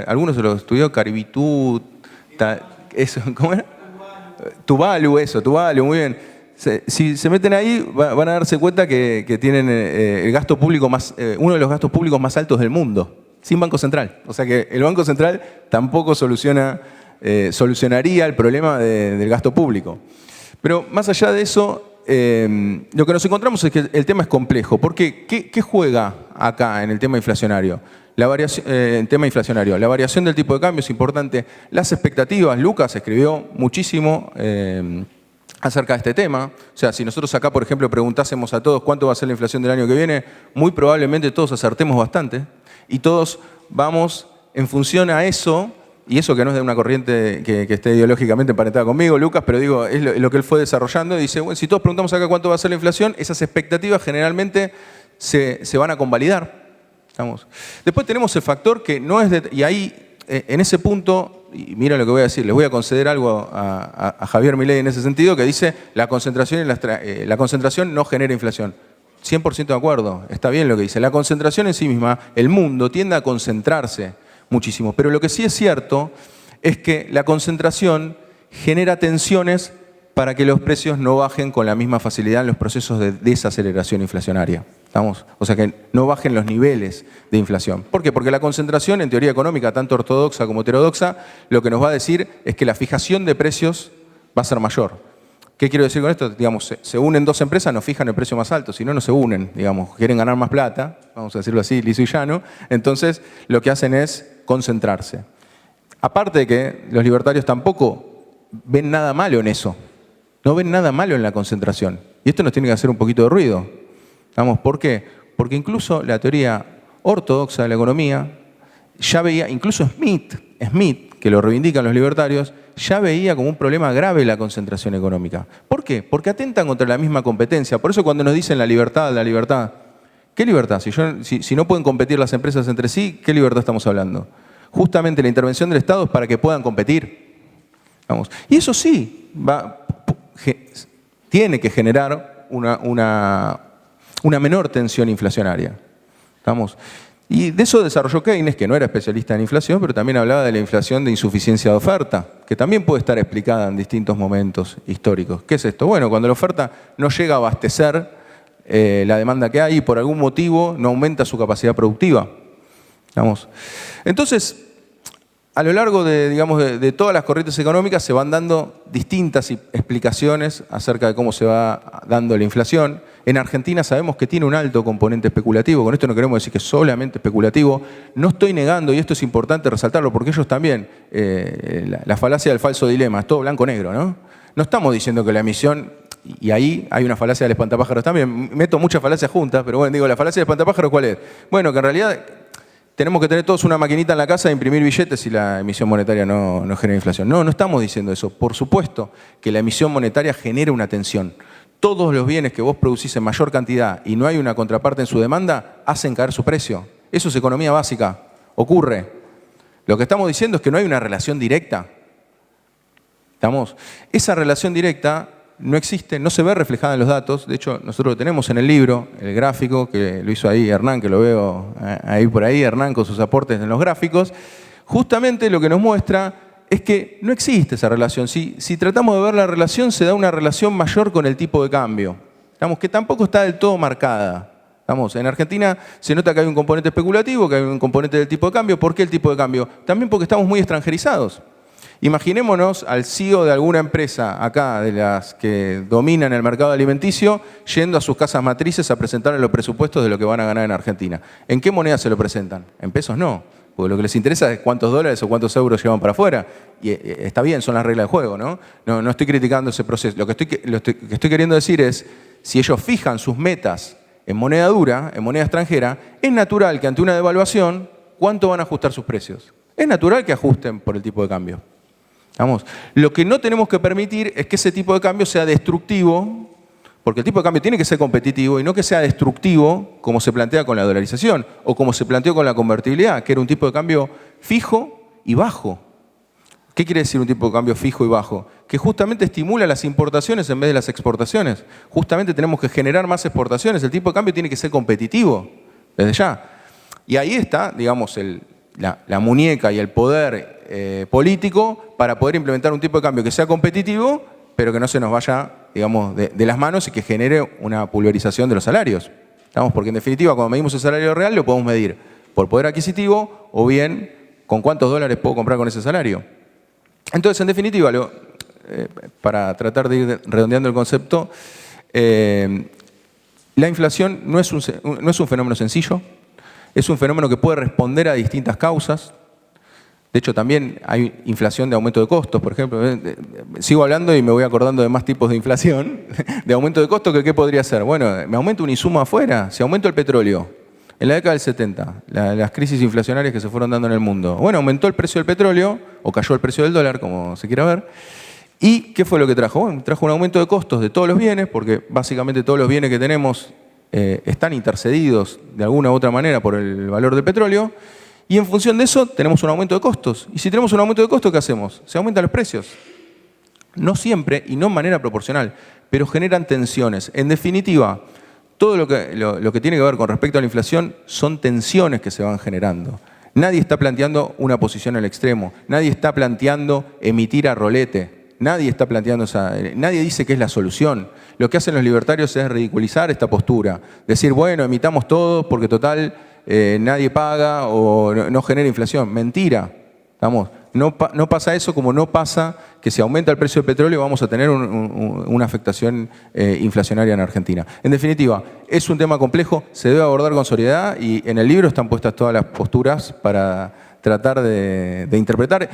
algunos se los estudió, Caribitú, ¿cómo era? Tuvalu, muy bien. Si se meten ahí, van a darse cuenta que tienen el gasto público uno de los gastos públicos más altos del mundo, sin Banco Central. O sea que el Banco Central tampoco solucionaría el problema del gasto público. Pero más allá de eso, lo que nos encontramos es que el tema es complejo. Porque, ¿qué juega acá en el tema inflacionario? La variación del tipo de cambio es importante. Las expectativas, Lucas escribió muchísimo acerca de este tema. O sea, si nosotros acá, por ejemplo, preguntásemos a todos cuánto va a ser la inflación del año que viene, muy probablemente todos acertemos bastante y todos vamos en función a eso, y eso que no es de una corriente que esté ideológicamente emparentada conmigo, Lucas, pero digo, es lo que él fue desarrollando, y dice, bueno, si todos preguntamos acá cuánto va a ser la inflación, esas expectativas generalmente se van a convalidar. ¿Estamos? Después tenemos el factor que no es de... Y ahí, en ese punto... Y mira lo que voy a decir, les voy a conceder algo a Javier Milei en ese sentido, que dice la concentración no genera inflación. 100% de acuerdo, está bien lo que dice. La concentración en sí misma, el mundo tiende a concentrarse muchísimo. Pero lo que sí es cierto es que la concentración genera tensiones para que los precios no bajen con la misma facilidad en los procesos de desaceleración inflacionaria. ¿Estamos? O sea, que no bajen los niveles de inflación. ¿Por qué? Porque la concentración en teoría económica, tanto ortodoxa como heterodoxa, lo que nos va a decir es que la fijación de precios va a ser mayor. ¿Qué quiero decir con esto? Digamos, se unen dos empresas, no fijan el precio más alto, si no, no se unen. Digamos, quieren ganar más plata, vamos a decirlo así, liso y llano. Entonces, lo que hacen es concentrarse. Aparte de que los libertarios tampoco ven nada malo en eso. No ven nada malo en la concentración. Y esto nos tiene que hacer un poquito de ruido. ¿Vamos? ¿Por qué? Porque incluso la teoría ortodoxa de la economía ya veía, incluso Smith, que lo reivindican los libertarios, ya veía como un problema grave la concentración económica. ¿Por qué? Porque atentan contra la misma competencia. Por eso cuando nos dicen la libertad, ¿qué libertad? Si no pueden competir las empresas entre sí, ¿qué libertad estamos hablando? Justamente la intervención del Estado es para que puedan competir. ¿Vamos? Y eso sí, tiene que generar una menor tensión inflacionaria. ¿Estamos? Y de eso desarrolló Keynes, que no era especialista en inflación, pero también hablaba de la inflación de insuficiencia de oferta, que también puede estar explicada en distintos momentos históricos. ¿Qué es esto? Bueno, cuando la oferta no llega a abastecer la demanda que hay y por algún motivo no aumenta su capacidad productiva. ¿Estamos? Entonces, a lo largo de todas las corrientes económicas se van dando distintas explicaciones acerca de cómo se va dando la inflación. En Argentina sabemos que tiene un alto componente especulativo. Con esto no queremos decir que es solamente especulativo. No estoy negando, y esto es importante resaltarlo, porque ellos también, la falacia del falso dilema, es todo blanco-negro, ¿no? No estamos diciendo que la emisión, y ahí hay una falacia del espantapájaros también, meto muchas falacias juntas, pero bueno, digo, la falacia del espantapájaros, ¿cuál es? Bueno, que en realidad tenemos que tener todos una maquinita en la casa de imprimir billetes si la emisión monetaria no genera inflación. No, no estamos diciendo eso. Por supuesto que la emisión monetaria genera una tensión. Todos los bienes que vos producís en mayor cantidad y no hay una contraparte en su demanda, hacen caer su precio. Eso es economía básica. Ocurre. Lo que estamos diciendo es que no hay una relación directa. ¿Estamos? Esa relación directa no existe, no se ve reflejada en los datos. De hecho, nosotros lo tenemos en el libro, el gráfico, que lo hizo ahí Hernán, que lo veo ahí por ahí, Hernán con sus aportes en los gráficos. Justamente lo que nos muestra es que no existe esa relación. Si tratamos de ver la relación, se da una relación mayor con el tipo de cambio. Digamos, que tampoco está del todo marcada. Vamos, en Argentina se nota que hay un componente especulativo, que hay un componente del tipo de cambio. ¿Por qué el tipo de cambio? También porque estamos muy extranjerizados. Imaginémonos al CEO de alguna empresa acá, de las que dominan el mercado alimenticio, yendo a sus casas matrices a presentarle los presupuestos de lo que van a ganar en Argentina. ¿En qué moneda se lo presentan? En pesos no, porque lo que les interesa es cuántos dólares o cuántos euros llevan para afuera. Y está bien, son las reglas del juego, ¿no? No estoy criticando ese proceso. Lo que estoy queriendo decir es, si ellos fijan sus metas en moneda dura, en moneda extranjera, es natural que ante una devaluación, ¿cuánto van a ajustar sus precios? Es natural que ajusten por el tipo de cambio. Vamos. Lo que no tenemos que permitir es que ese tipo de cambio sea destructivo, porque el tipo de cambio tiene que ser competitivo y no que sea destructivo como se plantea con la dolarización o como se planteó con la convertibilidad, que era un tipo de cambio fijo y bajo. ¿Qué quiere decir un tipo de cambio fijo y bajo? Que justamente estimula las importaciones en vez de las exportaciones. Justamente tenemos que generar más exportaciones. El tipo de cambio tiene que ser competitivo desde ya. Y ahí está, digamos, la muñeca y el poder político para poder implementar un tipo de cambio que sea competitivo, pero que no se nos vaya digamos, de las manos y que genere una pulverización de los salarios. Porque en definitiva, cuando medimos el salario real, lo podemos medir por poder adquisitivo o bien con cuántos dólares puedo comprar con ese salario. Entonces, en definitiva, para tratar de ir redondeando el concepto, la inflación no es un fenómeno sencillo, es un fenómeno que puede responder a distintas causas. De hecho, también hay inflación de aumento de costos, por ejemplo. Sigo hablando y me voy acordando de más tipos de inflación, de aumento de costos, que ¿qué podría ser? Bueno, me aumenta un insumo afuera, se aumentó el petróleo. En la década del 70, las crisis inflacionarias que se fueron dando en el mundo. Bueno, aumentó el precio del petróleo, o cayó el precio del dólar, como se quiera ver. ¿Y qué fue lo que trajo? Bueno, trajo un aumento de costos de todos los bienes, porque básicamente todos los bienes que tenemos están intercedidos de alguna u otra manera por el valor del petróleo. Y en función de eso tenemos un aumento de costos. Y si tenemos un aumento de costos, ¿qué hacemos? Se aumentan los precios. No siempre y no en manera proporcional, pero generan tensiones. En definitiva, todo lo que tiene que ver con respecto a la inflación son tensiones que se van generando. Nadie está planteando una posición al extremo. Nadie está planteando emitir a rolete. Nadie está planteando nadie dice que es la solución. Lo que hacen los libertarios es ridiculizar esta postura. Decir, bueno, emitamos todo porque total nadie paga o no genera inflación. Mentira. No pasa eso, como no pasa que si aumenta el precio del petróleo vamos a tener una afectación inflacionaria en Argentina. En definitiva, es un tema complejo, se debe abordar con seriedad y en el libro están puestas todas las posturas para tratar de interpretar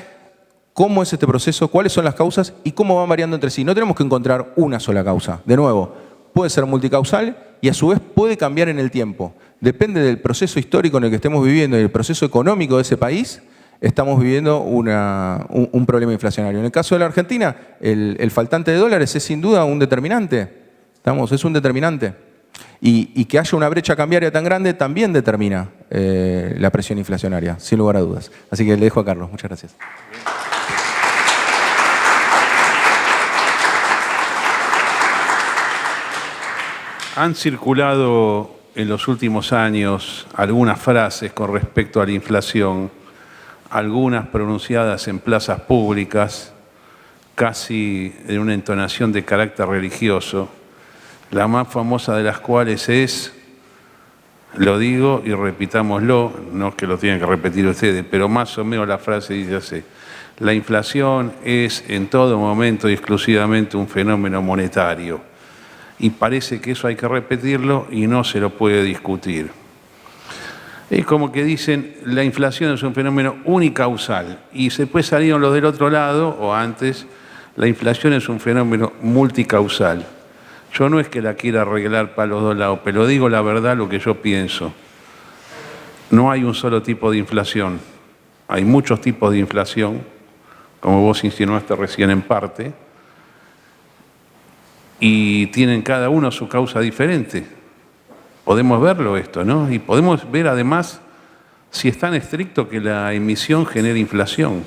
cómo es este proceso, cuáles son las causas y cómo van variando entre sí. No tenemos que encontrar una sola causa. De nuevo, puede ser multicausal y a su vez puede cambiar en el tiempo. Depende del proceso histórico en el que estemos viviendo y el proceso económico de ese país, estamos viviendo un problema inflacionario. En el caso de la Argentina, el faltante de dólares es sin duda un determinante. Es un determinante. Y que haya una brecha cambiaria tan grande también determina la presión inflacionaria, sin lugar a dudas. Así que le dejo a Carlos. Muchas gracias. Han circulado en los últimos años algunas frases con respecto a la inflación, algunas pronunciadas en plazas públicas, casi en una entonación de carácter religioso, la más famosa de las cuales es, lo digo y repitámoslo, no es que lo tengan que repetir ustedes, pero más o menos la frase dice así: la inflación es en todo momento y exclusivamente un fenómeno monetario. Y parece que eso hay que repetirlo y no se lo puede discutir. Es como que dicen, la inflación es un fenómeno unicausal y después salieron los del otro lado, o antes, la inflación es un fenómeno multicausal. Yo no es que la quiera arreglar para los dos lados, pero digo la verdad, lo que yo pienso. No hay un solo tipo de inflación, hay muchos tipos de inflación, como vos insinuaste recién en parte, y tienen cada uno su causa diferente. Podemos verlo esto, ¿no? Y podemos ver además si es tan estricto que la emisión genera inflación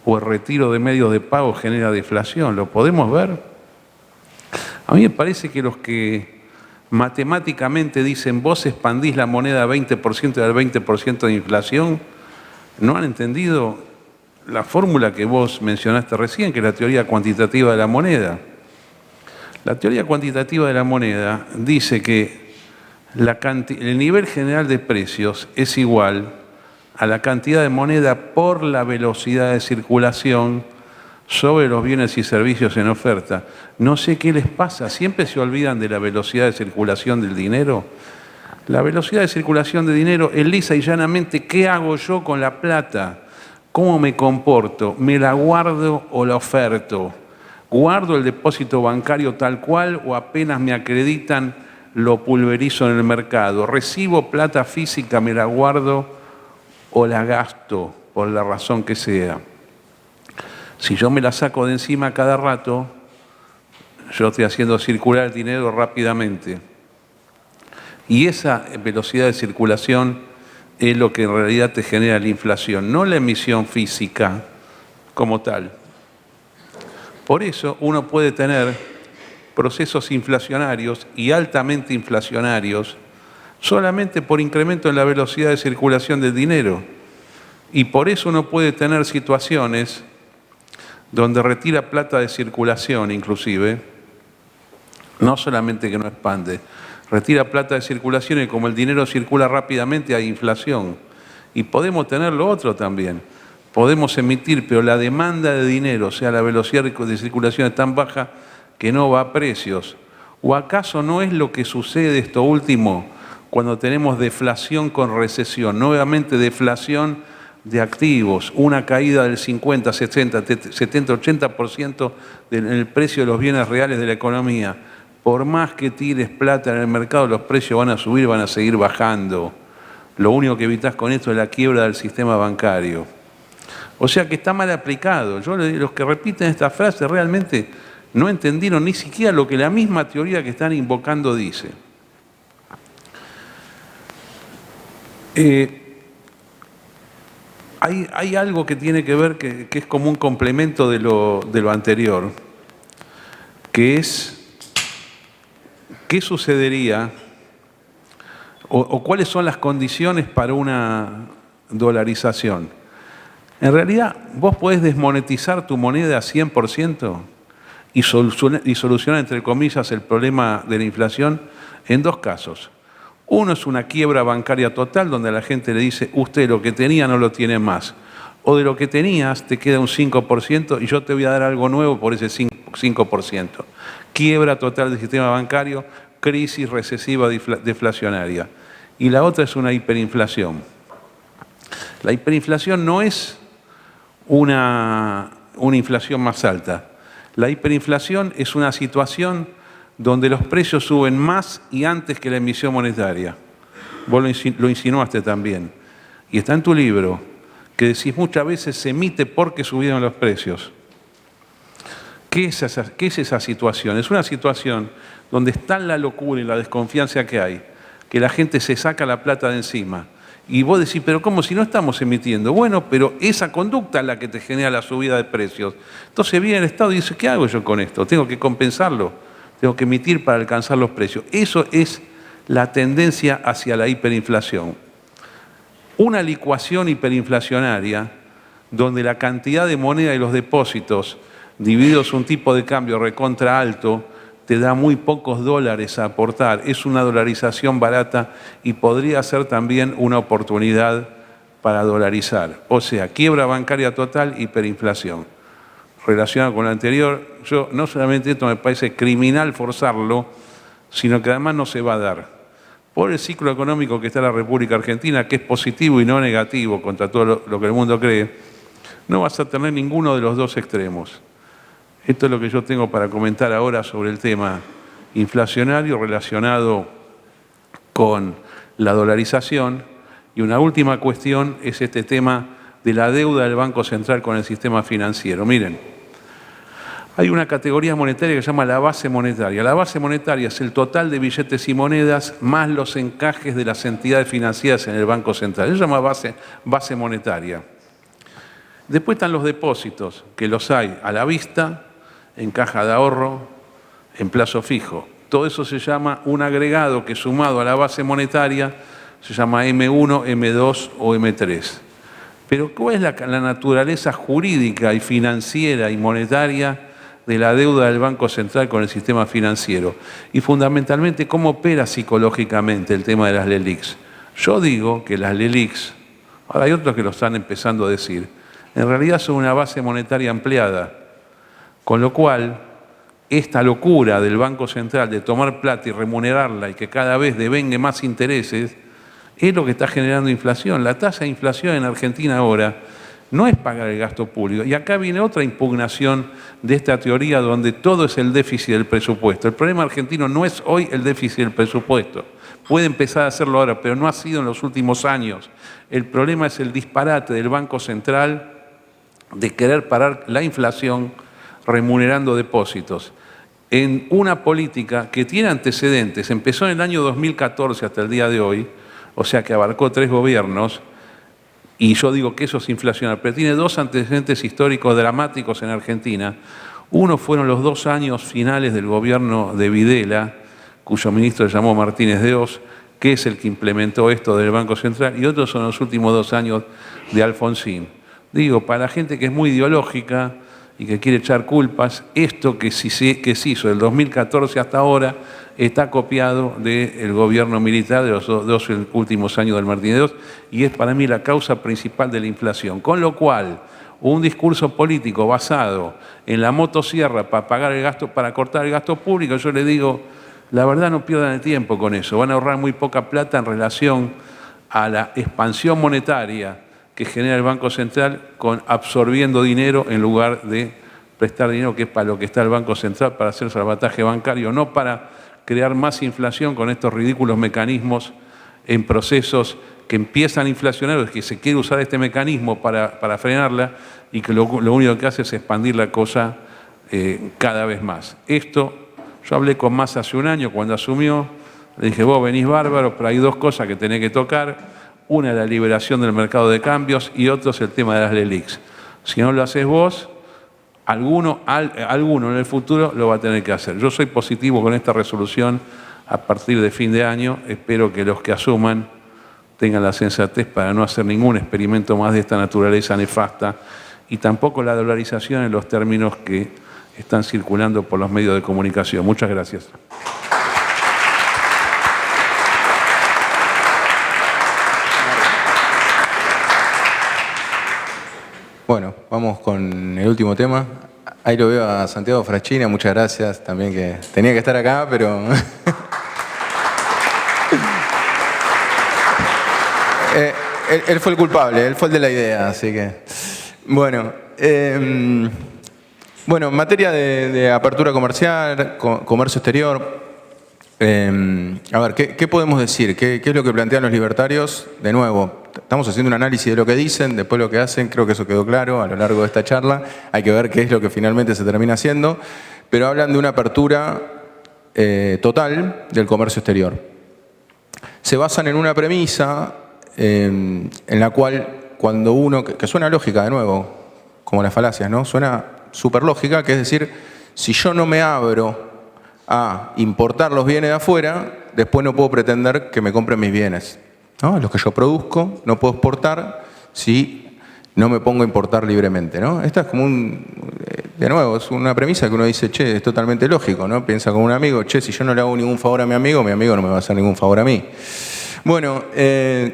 o el retiro de medios de pago genera deflación. ¿Lo podemos ver? A mí me parece que los que matemáticamente dicen vos expandís la moneda 20% del 20% de inflación no han entendido la fórmula que vos mencionaste recién, que es la teoría cuantitativa de la moneda. La teoría cuantitativa de la moneda dice que el nivel general de precios es igual a la cantidad de moneda por la velocidad de circulación sobre los bienes y servicios en oferta. No sé qué les pasa, siempre se olvidan de la velocidad de circulación del dinero. La velocidad de circulación de dinero es lisa y llanamente qué hago yo con la plata, cómo me comporto, me la guardo o la oferto. ¿Guardo el depósito bancario tal cual o apenas me acreditan lo pulverizo en el mercado? ¿Recibo plata física, me la guardo o la gasto por la razón que sea? Si yo me la saco de encima cada rato, yo estoy haciendo circular el dinero rápidamente. Y esa velocidad de circulación es lo que en realidad te genera la inflación, no la emisión física como tal. Por eso uno puede tener procesos inflacionarios y altamente inflacionarios solamente por incremento en la velocidad de circulación del dinero. Y por eso uno puede tener situaciones donde retira plata de circulación inclusive No solamente que no expande, retira plata de circulación y como el dinero circula rápidamente hay inflación. Y podemos tener lo otro también. Podemos emitir, pero la demanda de dinero, o sea, la velocidad de circulación es tan baja que no va a precios. ¿O acaso no es lo que sucede esto último cuando tenemos deflación con recesión? Nuevamente deflación de activos, una caída del 50, 60, 70, 80% en el precio de los bienes reales de la economía. Por más que tires plata en el mercado, los precios van a subir, van a seguir bajando. Lo único que evitás con esto es la quiebra del sistema bancario. O sea que está mal aplicado. Los que repiten esta frase realmente no entendieron ni siquiera lo que la misma teoría que están invocando dice. Hay algo que tiene que ver, que es como un complemento de lo anterior, que es qué sucedería o cuáles son las condiciones para una dolarización. En realidad, vos podés desmonetizar tu moneda 100% y solucionar, entre comillas, el problema de la inflación en dos casos. Uno es una quiebra bancaria total, donde a la gente le dice, usted lo que tenía no lo tiene más. O de lo que tenías te queda un 5% y yo te voy a dar algo nuevo por ese 5%. Quiebra total del sistema bancario, crisis recesiva deflacionaria. Y la otra es una hiperinflación. La hiperinflación no es una inflación más alta. La hiperinflación es una situación donde los precios suben más y antes que la emisión monetaria. Vos lo insinuaste también. Y está en tu libro, que decís muchas veces se emite porque subieron los precios. ¿Qué es esa situación? Es una situación donde está la locura y la desconfianza que hay, que la gente se saca la plata de encima. Y vos decís, pero ¿cómo si no estamos emitiendo? Bueno, pero esa conducta es la que te genera la subida de precios. Entonces viene el Estado y dice, ¿qué hago yo con esto? Tengo que compensarlo. Tengo que emitir para alcanzar los precios. Eso es la tendencia hacia la hiperinflación. Una licuación hiperinflacionaria, donde la cantidad de moneda y los depósitos, divididos un tipo de cambio recontra alto, te da muy pocos dólares a aportar. Es una dolarización barata y podría ser también una oportunidad para dolarizar. O sea, quiebra bancaria total, hiperinflación. Relacionado con lo anterior, yo no solamente esto me parece criminal forzarlo, sino que además no se va a dar. Por el ciclo económico que está en la República Argentina, que es positivo y no negativo contra todo lo que el mundo cree, no vas a tener ninguno de los dos extremos. Esto es lo que yo tengo para comentar ahora sobre el tema inflacionario relacionado con la dolarización. Y una última cuestión es este tema de la deuda del Banco Central con el sistema financiero. Miren, hay una categoría monetaria que se llama la base monetaria. La base monetaria es el total de billetes y monedas más los encajes de las entidades financieras en el Banco Central. Eso se llama base monetaria. Después están los depósitos, que los hay a la vista, en caja de ahorro, en plazo fijo. Todo eso se llama un agregado que sumado a la base monetaria se llama M1, M2 o M3. Pero ¿cuál es la naturaleza jurídica y financiera y monetaria de la deuda del Banco Central con el sistema financiero? Y fundamentalmente, ¿cómo opera psicológicamente el tema de las LELIQs? Yo digo que las LELIQs, ahora hay otros que lo están empezando a decir, en realidad son una base monetaria ampliada, con lo cual esta locura del Banco Central de tomar plata y remunerarla y que cada vez devengue más intereses, es lo que está generando inflación. La tasa de inflación en Argentina ahora no es pagar el gasto público. Y acá viene otra impugnación de esta teoría donde todo es el déficit del presupuesto. El problema argentino no es hoy el déficit del presupuesto. Puede empezar a hacerlo ahora, pero no ha sido en los últimos años. El problema es el disparate del Banco Central de querer parar la inflación remunerando depósitos. En una política que tiene antecedentes, empezó en el año 2014 hasta el día de hoy, o sea que abarcó 3 gobiernos, y yo digo que eso es inflacional, pero tiene 2 antecedentes históricos dramáticos en Argentina. Uno fueron los 2 años finales del gobierno de Videla, cuyo ministro se llamó Martínez de Oz, que es el que implementó esto del Banco Central, y otros son los últimos 2 años de Alfonsín. Digo, para la gente que es muy ideológica, y que quiere echar culpas, esto que se hizo del 2014 hasta ahora está copiado del gobierno militar de los dos últimos años del Martínez II y es para mí la causa principal de la inflación. Con lo cual, un discurso político basado en la motosierra para pagar el gasto, para cortar el gasto público, yo le digo, la verdad no pierdan el tiempo con eso, van a ahorrar muy poca plata en relación a la expansión monetaria que genera el Banco Central con absorbiendo dinero en lugar de prestar dinero, que es para lo que está el Banco Central, para hacer salvataje bancario, no para crear más inflación con estos ridículos mecanismos en procesos que empiezan a inflacionar, que se quiere usar este mecanismo para frenarla y que lo único que hace es expandir la cosa cada vez más. Esto, yo hablé con Massa hace un año cuando asumió, le dije, vos venís bárbaro, pero hay dos cosas que tenés que tocar. Una es la liberación del mercado de cambios y otro es el tema de las LELIQs. Si no lo haces vos, alguno en el futuro lo va a tener que hacer. Yo soy positivo con esta resolución a partir de fin de año. Espero que los que asuman tengan la sensatez para no hacer ningún experimento más de esta naturaleza nefasta y tampoco la dolarización en los términos que están circulando por los medios de comunicación. Muchas gracias. Bueno, vamos con el último tema. Ahí lo veo a Santiago Franchina, muchas gracias también, que tenía que estar acá, pero... él fue el culpable, él fue el de la idea, así que... Bueno, en materia de apertura comercial, comercio exterior, a ver, ¿qué podemos decir? ¿Qué es lo que plantean los libertarios? De nuevo, estamos haciendo un análisis de lo que dicen, después lo que hacen, creo que eso quedó claro a lo largo de esta charla. Hay que ver qué es lo que finalmente se termina haciendo, pero hablan de una apertura total del comercio exterior. Se basan en una premisa en la cual cuando uno, que suena lógica de nuevo, como las falacias, ¿no? Suena súper lógica, que es decir, si yo no me abro a importar los bienes de afuera, después no puedo pretender que me compren mis bienes, ¿no? Los que yo produzco no puedo exportar si no me pongo a importar libremente, ¿no? Esta es como de nuevo, es una premisa que uno dice, che, es totalmente lógico, ¿no? Piensa como un amigo, che, si yo no le hago ningún favor a mi amigo no me va a hacer ningún favor a mí. Bueno,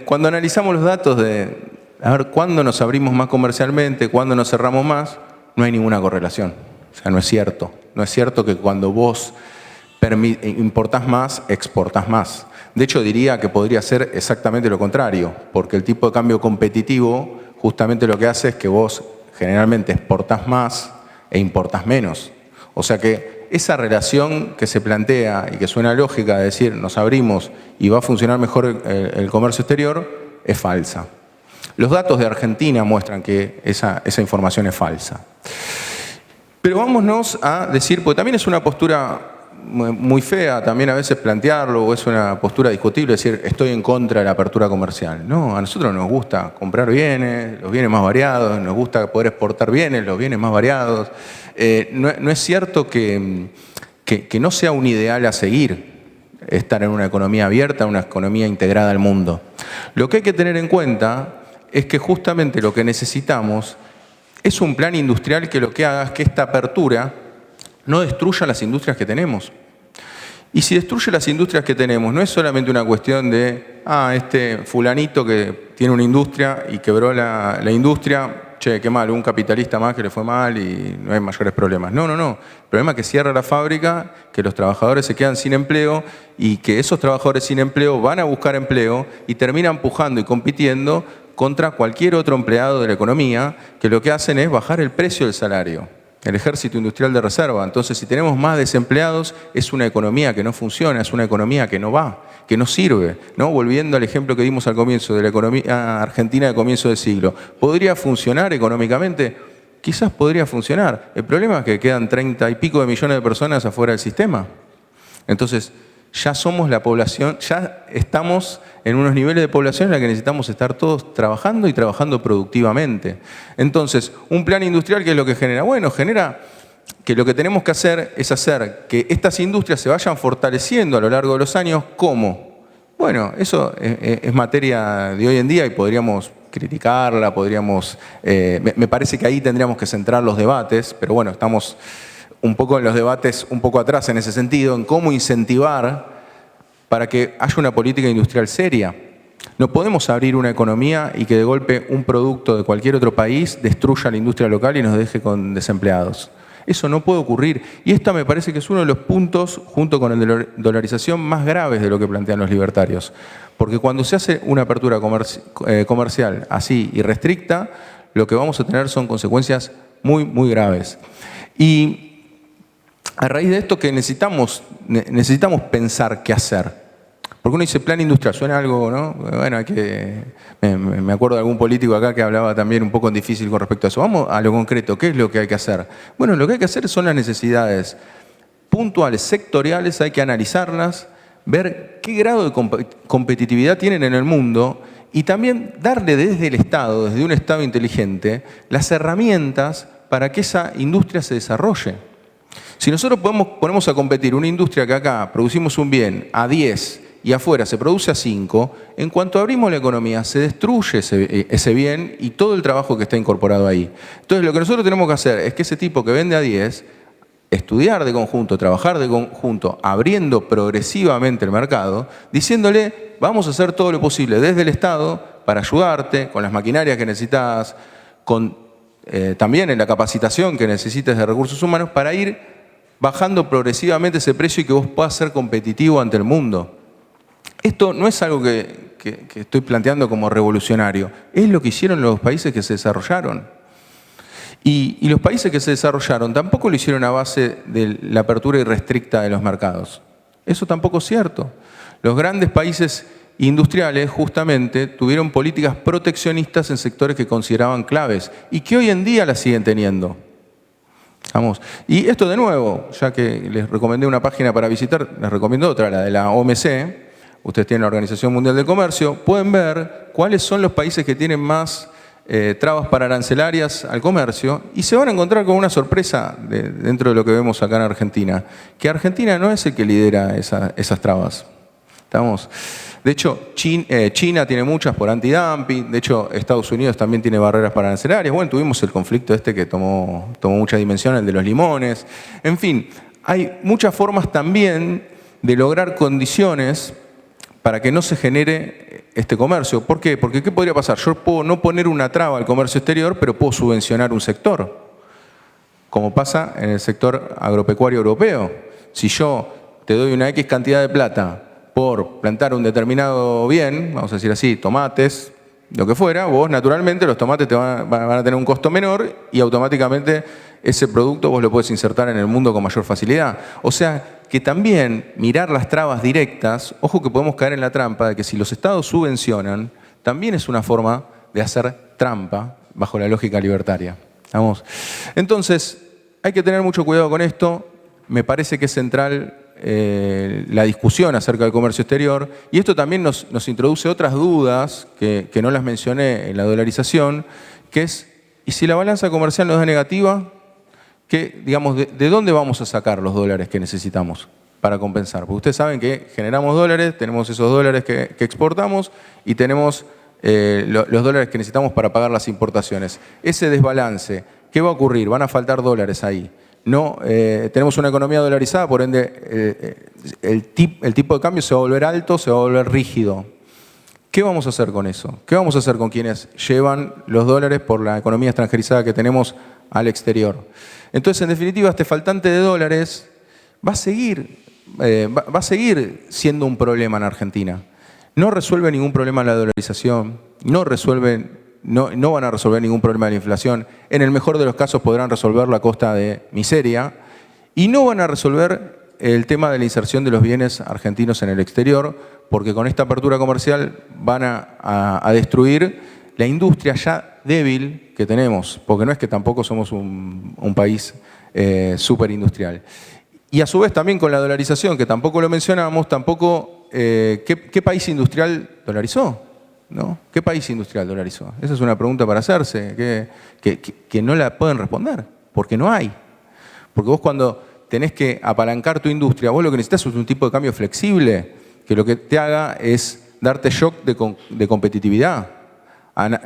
cuando analizamos los datos de, a ver, cuándo nos abrimos más comercialmente, cuándo nos cerramos más, no hay ninguna correlación. O sea, no es cierto. No es cierto que cuando vos importás más, exportás más. De hecho, diría que podría ser exactamente lo contrario, porque el tipo de cambio competitivo justamente lo que hace es que vos generalmente exportás más e importás menos. O sea que esa relación que se plantea y que suena lógica de decir nos abrimos y va a funcionar mejor el comercio exterior es falsa. Los datos de Argentina muestran que esa información es falsa. Pero vámonos a decir, porque también es una postura muy fea también a veces plantearlo, o es una postura discutible, decir estoy en contra de la apertura comercial. No, a nosotros nos gusta comprar bienes, los bienes más variados, nos gusta poder exportar bienes, los bienes más variados. No es cierto que no sea un ideal a seguir estar en una economía abierta, una economía integrada al mundo. Lo que hay que tener en cuenta es que justamente lo que necesitamos es un plan industrial que lo que haga es que esta apertura no destruya las industrias que tenemos. Y si destruye las industrias que tenemos, no es solamente una cuestión de, este fulanito que tiene una industria y quebró la industria, che, qué mal, un capitalista más que le fue mal y no hay mayores problemas. No. El problema es que cierra la fábrica, que los trabajadores se quedan sin empleo y que esos trabajadores sin empleo van a buscar empleo y terminan pujando y compitiendo contra cualquier otro empleado de la economía, que lo que hacen es bajar el precio del salario. El ejército industrial de reserva. Entonces, si tenemos más desempleados, es una economía que no funciona, es una economía que no va, que no sirve, ¿no? Volviendo al ejemplo que dimos al comienzo de la economía argentina de comienzo del siglo. ¿Podría funcionar económicamente? Quizás podría funcionar. El problema es que quedan 30 y pico de millones de personas afuera del sistema. Entonces, ya somos la población, ya estamos en unos niveles de población en la que necesitamos estar todos trabajando y trabajando productivamente. Entonces, un plan industrial, ¿qué es lo que genera? Bueno, genera que lo que tenemos que hacer es hacer que estas industrias se vayan fortaleciendo a lo largo de los años. ¿Cómo? Bueno, eso es materia de hoy en día y podríamos criticarla, podríamos... me parece que ahí tendríamos que centrar los debates, pero bueno, estamos un poco en los debates un poco atrás en ese sentido, en cómo incentivar para que haya una política industrial seria. No podemos abrir una economía y que de golpe un producto de cualquier otro país destruya la industria local y nos deje con desempleados. Eso no puede ocurrir. Y esto me parece que es uno de los puntos, junto con el de la dolarización, más graves de lo que plantean los libertarios. Porque cuando se hace una apertura comercial así irrestricta, lo que vamos a tener son consecuencias muy, muy graves. Y a raíz de esto que necesitamos pensar qué hacer. Porque uno dice plan industrial, suena algo, ¿no? Bueno, me acuerdo de algún político acá que hablaba también un poco difícil con respecto a eso. Vamos a lo concreto, ¿qué es lo que hay que hacer? Bueno, lo que hay que hacer son las necesidades puntuales, sectoriales, hay que analizarlas, ver qué grado de competitividad tienen en el mundo y también darle desde el Estado, desde un Estado inteligente, las herramientas para que esa industria se desarrolle. Si nosotros ponemos a competir una industria que acá producimos un bien a 10 y afuera se produce a 5, en cuanto abrimos la economía se destruye ese bien y todo el trabajo que está incorporado ahí. Entonces lo que nosotros tenemos que hacer es que ese tipo que vende a 10, estudiar de conjunto, trabajar de conjunto, abriendo progresivamente el mercado, diciéndole vamos a hacer todo lo posible desde el Estado para ayudarte con las maquinarias que necesitas, también en la capacitación que necesites de recursos humanos para ir bajando progresivamente ese precio y que vos puedas ser competitivo ante el mundo. Esto no es algo que estoy planteando como revolucionario, es lo que hicieron los países que se desarrollaron. Y los países que se desarrollaron tampoco lo hicieron a base de la apertura irrestricta de los mercados. Eso tampoco es cierto. Los grandes países industriales justamente tuvieron políticas proteccionistas en sectores que consideraban claves y que hoy en día las siguen teniendo. Vamos. Y esto de nuevo, ya que les recomendé una página para visitar, les recomiendo otra, la de la OMC. Ustedes tienen la Organización Mundial del Comercio, pueden ver cuáles son los países que tienen más trabas pararancelarias al comercio y se van a encontrar con una sorpresa dentro de lo que vemos acá en Argentina, que Argentina no es el que lidera esas trabas. ¿Estamos? De hecho, China tiene muchas por antidumping, de hecho Estados Unidos también tiene barreras pararancelarias. Bueno, tuvimos el conflicto que tomó mucha dimensión, el de los limones. En fin, hay muchas formas también de lograr condiciones para que no se genere este comercio. ¿Por qué? Porque ¿qué podría pasar? Yo puedo no poner una traba al comercio exterior, pero puedo subvencionar un sector, como pasa en el sector agropecuario europeo. Si yo te doy una X cantidad de plata por plantar un determinado bien, vamos a decir así, tomates, lo que fuera, vos naturalmente los tomates te van a tener un costo menor y automáticamente ese producto vos lo podés insertar en el mundo con mayor facilidad. O sea, que también mirar las trabas directas, ojo que podemos caer en la trampa de que si los estados subvencionan, también es una forma de hacer trampa bajo la lógica libertaria. ¿Vamos? Entonces, hay que tener mucho cuidado con esto. Me parece que es central la discusión acerca del comercio exterior y esto también nos introduce otras dudas que no las mencioné en la dolarización, que es, ¿y si la balanza comercial nos da negativa? Digamos, ¿de dónde vamos a sacar los dólares que necesitamos para compensar? Porque ustedes saben que generamos dólares, tenemos esos dólares que exportamos y tenemos los dólares que necesitamos para pagar las importaciones. Ese desbalance, ¿qué va a ocurrir? Van a faltar dólares ahí. No, tenemos una economía dolarizada, por ende el tipo de cambio se va a volver alto, se va a volver rígido. ¿Qué vamos a hacer con eso? ¿Qué vamos a hacer con quienes llevan los dólares por la economía extranjerizada que tenemos al exterior? Entonces, en definitiva, este faltante de dólares va a seguir siendo un problema en Argentina. No resuelve ningún problema la dolarización, no van a resolver ningún problema de la inflación. En el mejor de los casos podrán resolverlo a costa de miseria y no van a resolver el tema de la inserción de los bienes argentinos en el exterior, porque con esta apertura comercial van a destruir la industria ya débil que tenemos, porque no es que tampoco somos un país súper industrial. Y a su vez también con la dolarización, que tampoco lo mencionamos, ¿qué país industrial dolarizó? ¿No? ¿Qué país industrial dolarizó? Esa es una pregunta para hacerse, que no la pueden responder, porque no hay. Porque vos cuando tenés que apalancar tu industria, vos lo que necesitas es un tipo de cambio flexible, que lo que te haga es darte shock de competitividad,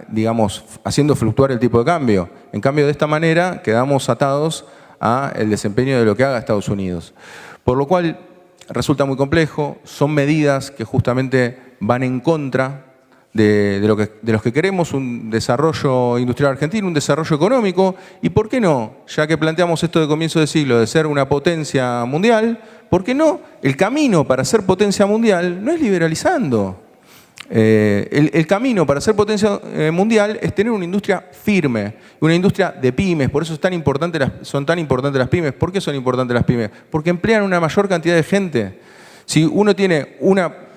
digamos, haciendo fluctuar el tipo de cambio. En cambio, de esta manera quedamos atados al desempeño de lo que haga Estados Unidos. Por lo cual resulta muy complejo, son medidas que justamente van en contra de los que queremos un desarrollo industrial argentino, un desarrollo económico, y ¿por qué no? Ya que planteamos esto de comienzo de siglo, de ser una potencia mundial, ¿por qué no? El camino para ser potencia mundial no es liberalizando. El camino para ser potencia mundial es tener una industria firme, una industria de pymes. Por eso son tan importantes las pymes. ¿Por qué son importantes las pymes? Porque emplean una mayor cantidad de gente. Si uno tiene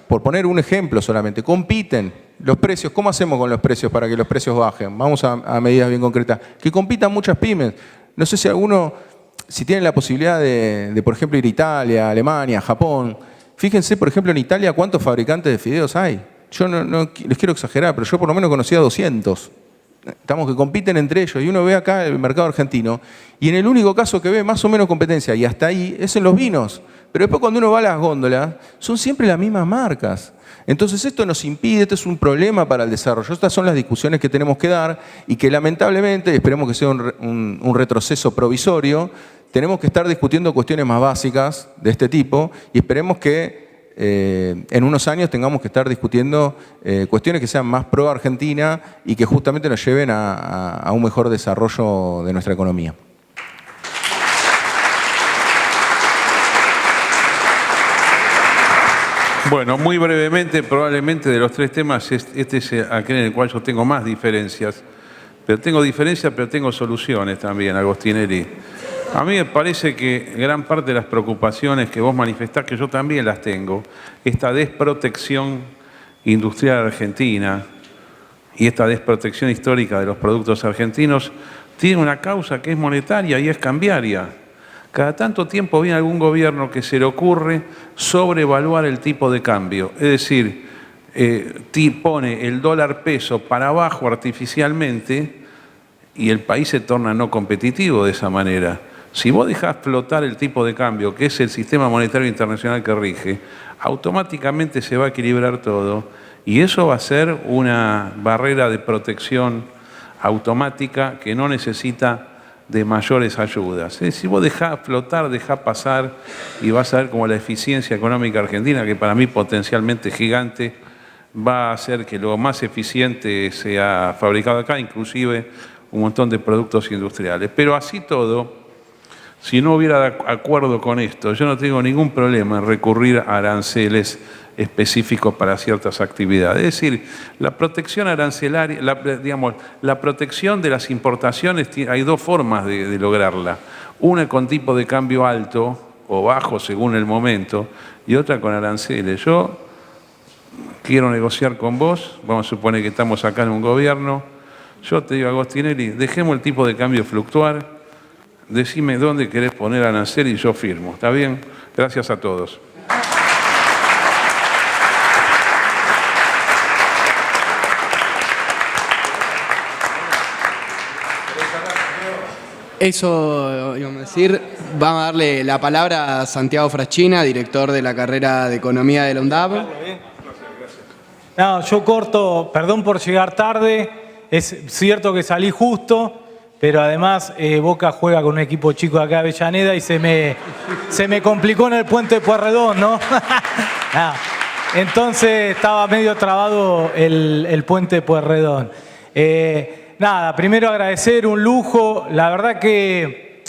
por poner un ejemplo solamente, compiten los precios. ¿Cómo hacemos con los precios para que los precios bajen? Vamos a medidas bien concretas. Que compitan muchas pymes. No sé si tienen la posibilidad de, por ejemplo, ir a Italia, Alemania, Japón. Fíjense, por ejemplo, en Italia cuántos fabricantes de fideos hay. Yo no les quiero exagerar, pero yo por lo menos conocía 200. Estamos que compiten entre ellos. Y uno ve acá el mercado argentino y en el único caso que ve más o menos competencia, y hasta ahí, es en los vinos. Pero después cuando uno va a las góndolas, son siempre las mismas marcas. Entonces esto nos impide, esto es un problema para el desarrollo. Estas son las discusiones que tenemos que dar y que lamentablemente, esperemos que sea un retroceso provisorio, tenemos que estar discutiendo cuestiones más básicas de este tipo y esperemos que en unos años tengamos que estar discutiendo cuestiones que sean más pro Argentina y que justamente nos lleven a un mejor desarrollo de nuestra economía. Bueno, muy brevemente, probablemente de los tres temas, este es aquel en el cual yo tengo más diferencias. Pero tengo soluciones también, Agostinelli. A mí me parece que gran parte de las preocupaciones que vos manifestás, que yo también las tengo, esta desprotección industrial argentina y esta desprotección histórica de los productos argentinos, tiene una causa que es monetaria y es cambiaria. Cada tanto tiempo viene algún gobierno que se le ocurre sobrevaluar el tipo de cambio, es decir, pone el dólar peso para abajo artificialmente y el país se torna no competitivo de esa manera. Si vos dejás flotar el tipo de cambio, que es el sistema monetario internacional que rige, automáticamente se va a equilibrar todo y eso va a ser una barrera de protección automática que no necesita de mayores ayudas. Si vos dejás flotar, dejás pasar y vas a ver como la eficiencia económica argentina, que para mí potencialmente gigante, va a hacer que lo más eficiente sea fabricado acá, inclusive un montón de productos industriales. Pero así todo, si no hubiera acuerdo con esto, yo no tengo ningún problema en recurrir a aranceles específicos para ciertas actividades. Es decir, la protección arancelaria, la protección de las importaciones, hay dos formas de lograrla. Una con tipo de cambio alto o bajo según el momento y otra con aranceles. Yo quiero negociar con vos, vamos a suponer que estamos acá en un gobierno, yo te digo, Agostinelli, dejemos el tipo de cambio fluctuar, decime dónde querés poner arancel y yo firmo. ¿Está bien? Gracias a todos. Eso íbamos a decir. Vamos a darle la palabra a Santiago Fraschina, director de la carrera de Economía de la UNDAB. No, yo corto, perdón por llegar tarde, es cierto que salí justo, pero además Boca juega con un equipo chico de acá de Avellaneda y se me complicó en el puente de Pueyrredón, ¿no? No. Entonces estaba medio trabado el puente de Pueyrredón. Nada, primero agradecer, un lujo. La verdad que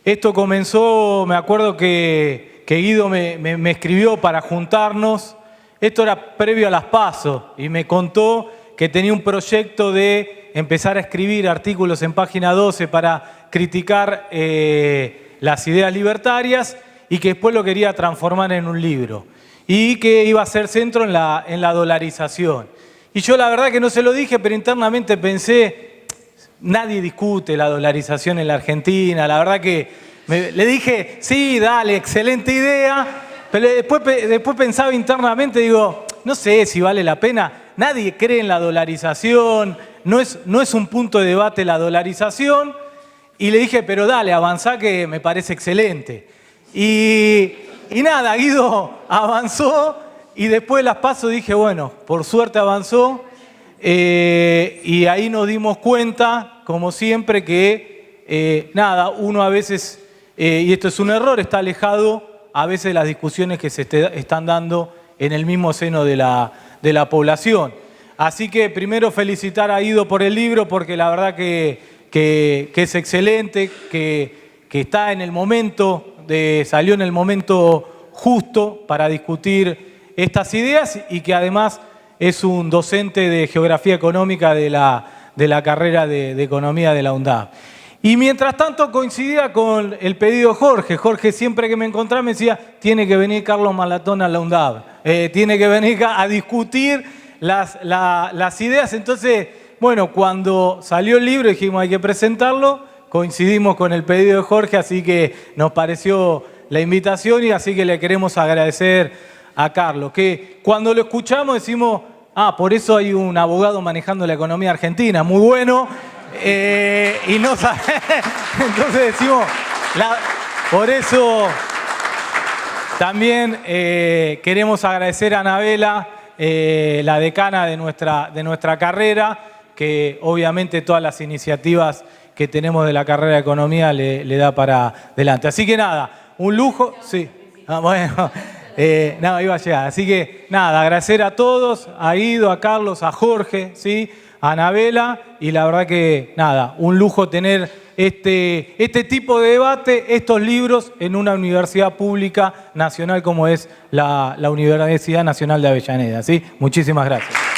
esto comenzó, me acuerdo que Guido me escribió para juntarnos. Esto era previo a las PASO y me contó que tenía un proyecto de empezar a escribir artículos en Página 12 para criticar las ideas libertarias y que después lo quería transformar en un libro y que iba a ser centro en la dolarización. Y yo la verdad que no se lo dije, pero internamente pensé, nadie discute la dolarización en la Argentina. La verdad que le dije, sí, dale, excelente idea. Pero después pensaba internamente, digo, no sé si vale la pena. Nadie cree en la dolarización, no es un punto de debate la dolarización. Y le dije, pero dale, avanzá que me parece excelente. Y nada, Guido avanzó. y después de las PASO dije, bueno, por suerte avanzó, y ahí nos dimos cuenta, como siempre, que uno a veces, y esto es un error, está alejado a veces de las discusiones que se están dando en el mismo seno de la población. Así que primero felicitar a Guido por el libro, porque la verdad que es excelente, que está en el momento, salió en el momento justo para discutir estas ideas y que además es un docente de Geografía Económica de la carrera de Economía de la UNDAV. Y mientras tanto coincidía con el pedido de Jorge. Jorge siempre que me encontraba me decía, tiene que venir Carlos Malatón a la UNDAV, tiene que venir a discutir las ideas. Entonces, bueno, cuando salió el libro dijimos hay que presentarlo, coincidimos con el pedido de Jorge, así que nos pareció la invitación y así que le queremos agradecer a Carlos, que cuando lo escuchamos decimos, por eso hay un abogado manejando la economía argentina, muy bueno, y no sabe. Entonces decimos, por eso también queremos agradecer a Anabela, la decana de nuestra carrera, que obviamente todas las iniciativas que tenemos de la carrera de Economía le da para adelante. Así que nada, un lujo. Sí. Bueno, iba a llegar. Así que nada, agradecer a todos, a Guido, a Carlos, a Jorge, ¿sí? A Anabela, y la verdad que nada, un lujo tener este tipo de debate, estos libros en una universidad pública nacional como es la Universidad Nacional de Avellaneda, ¿sí? Muchísimas gracias.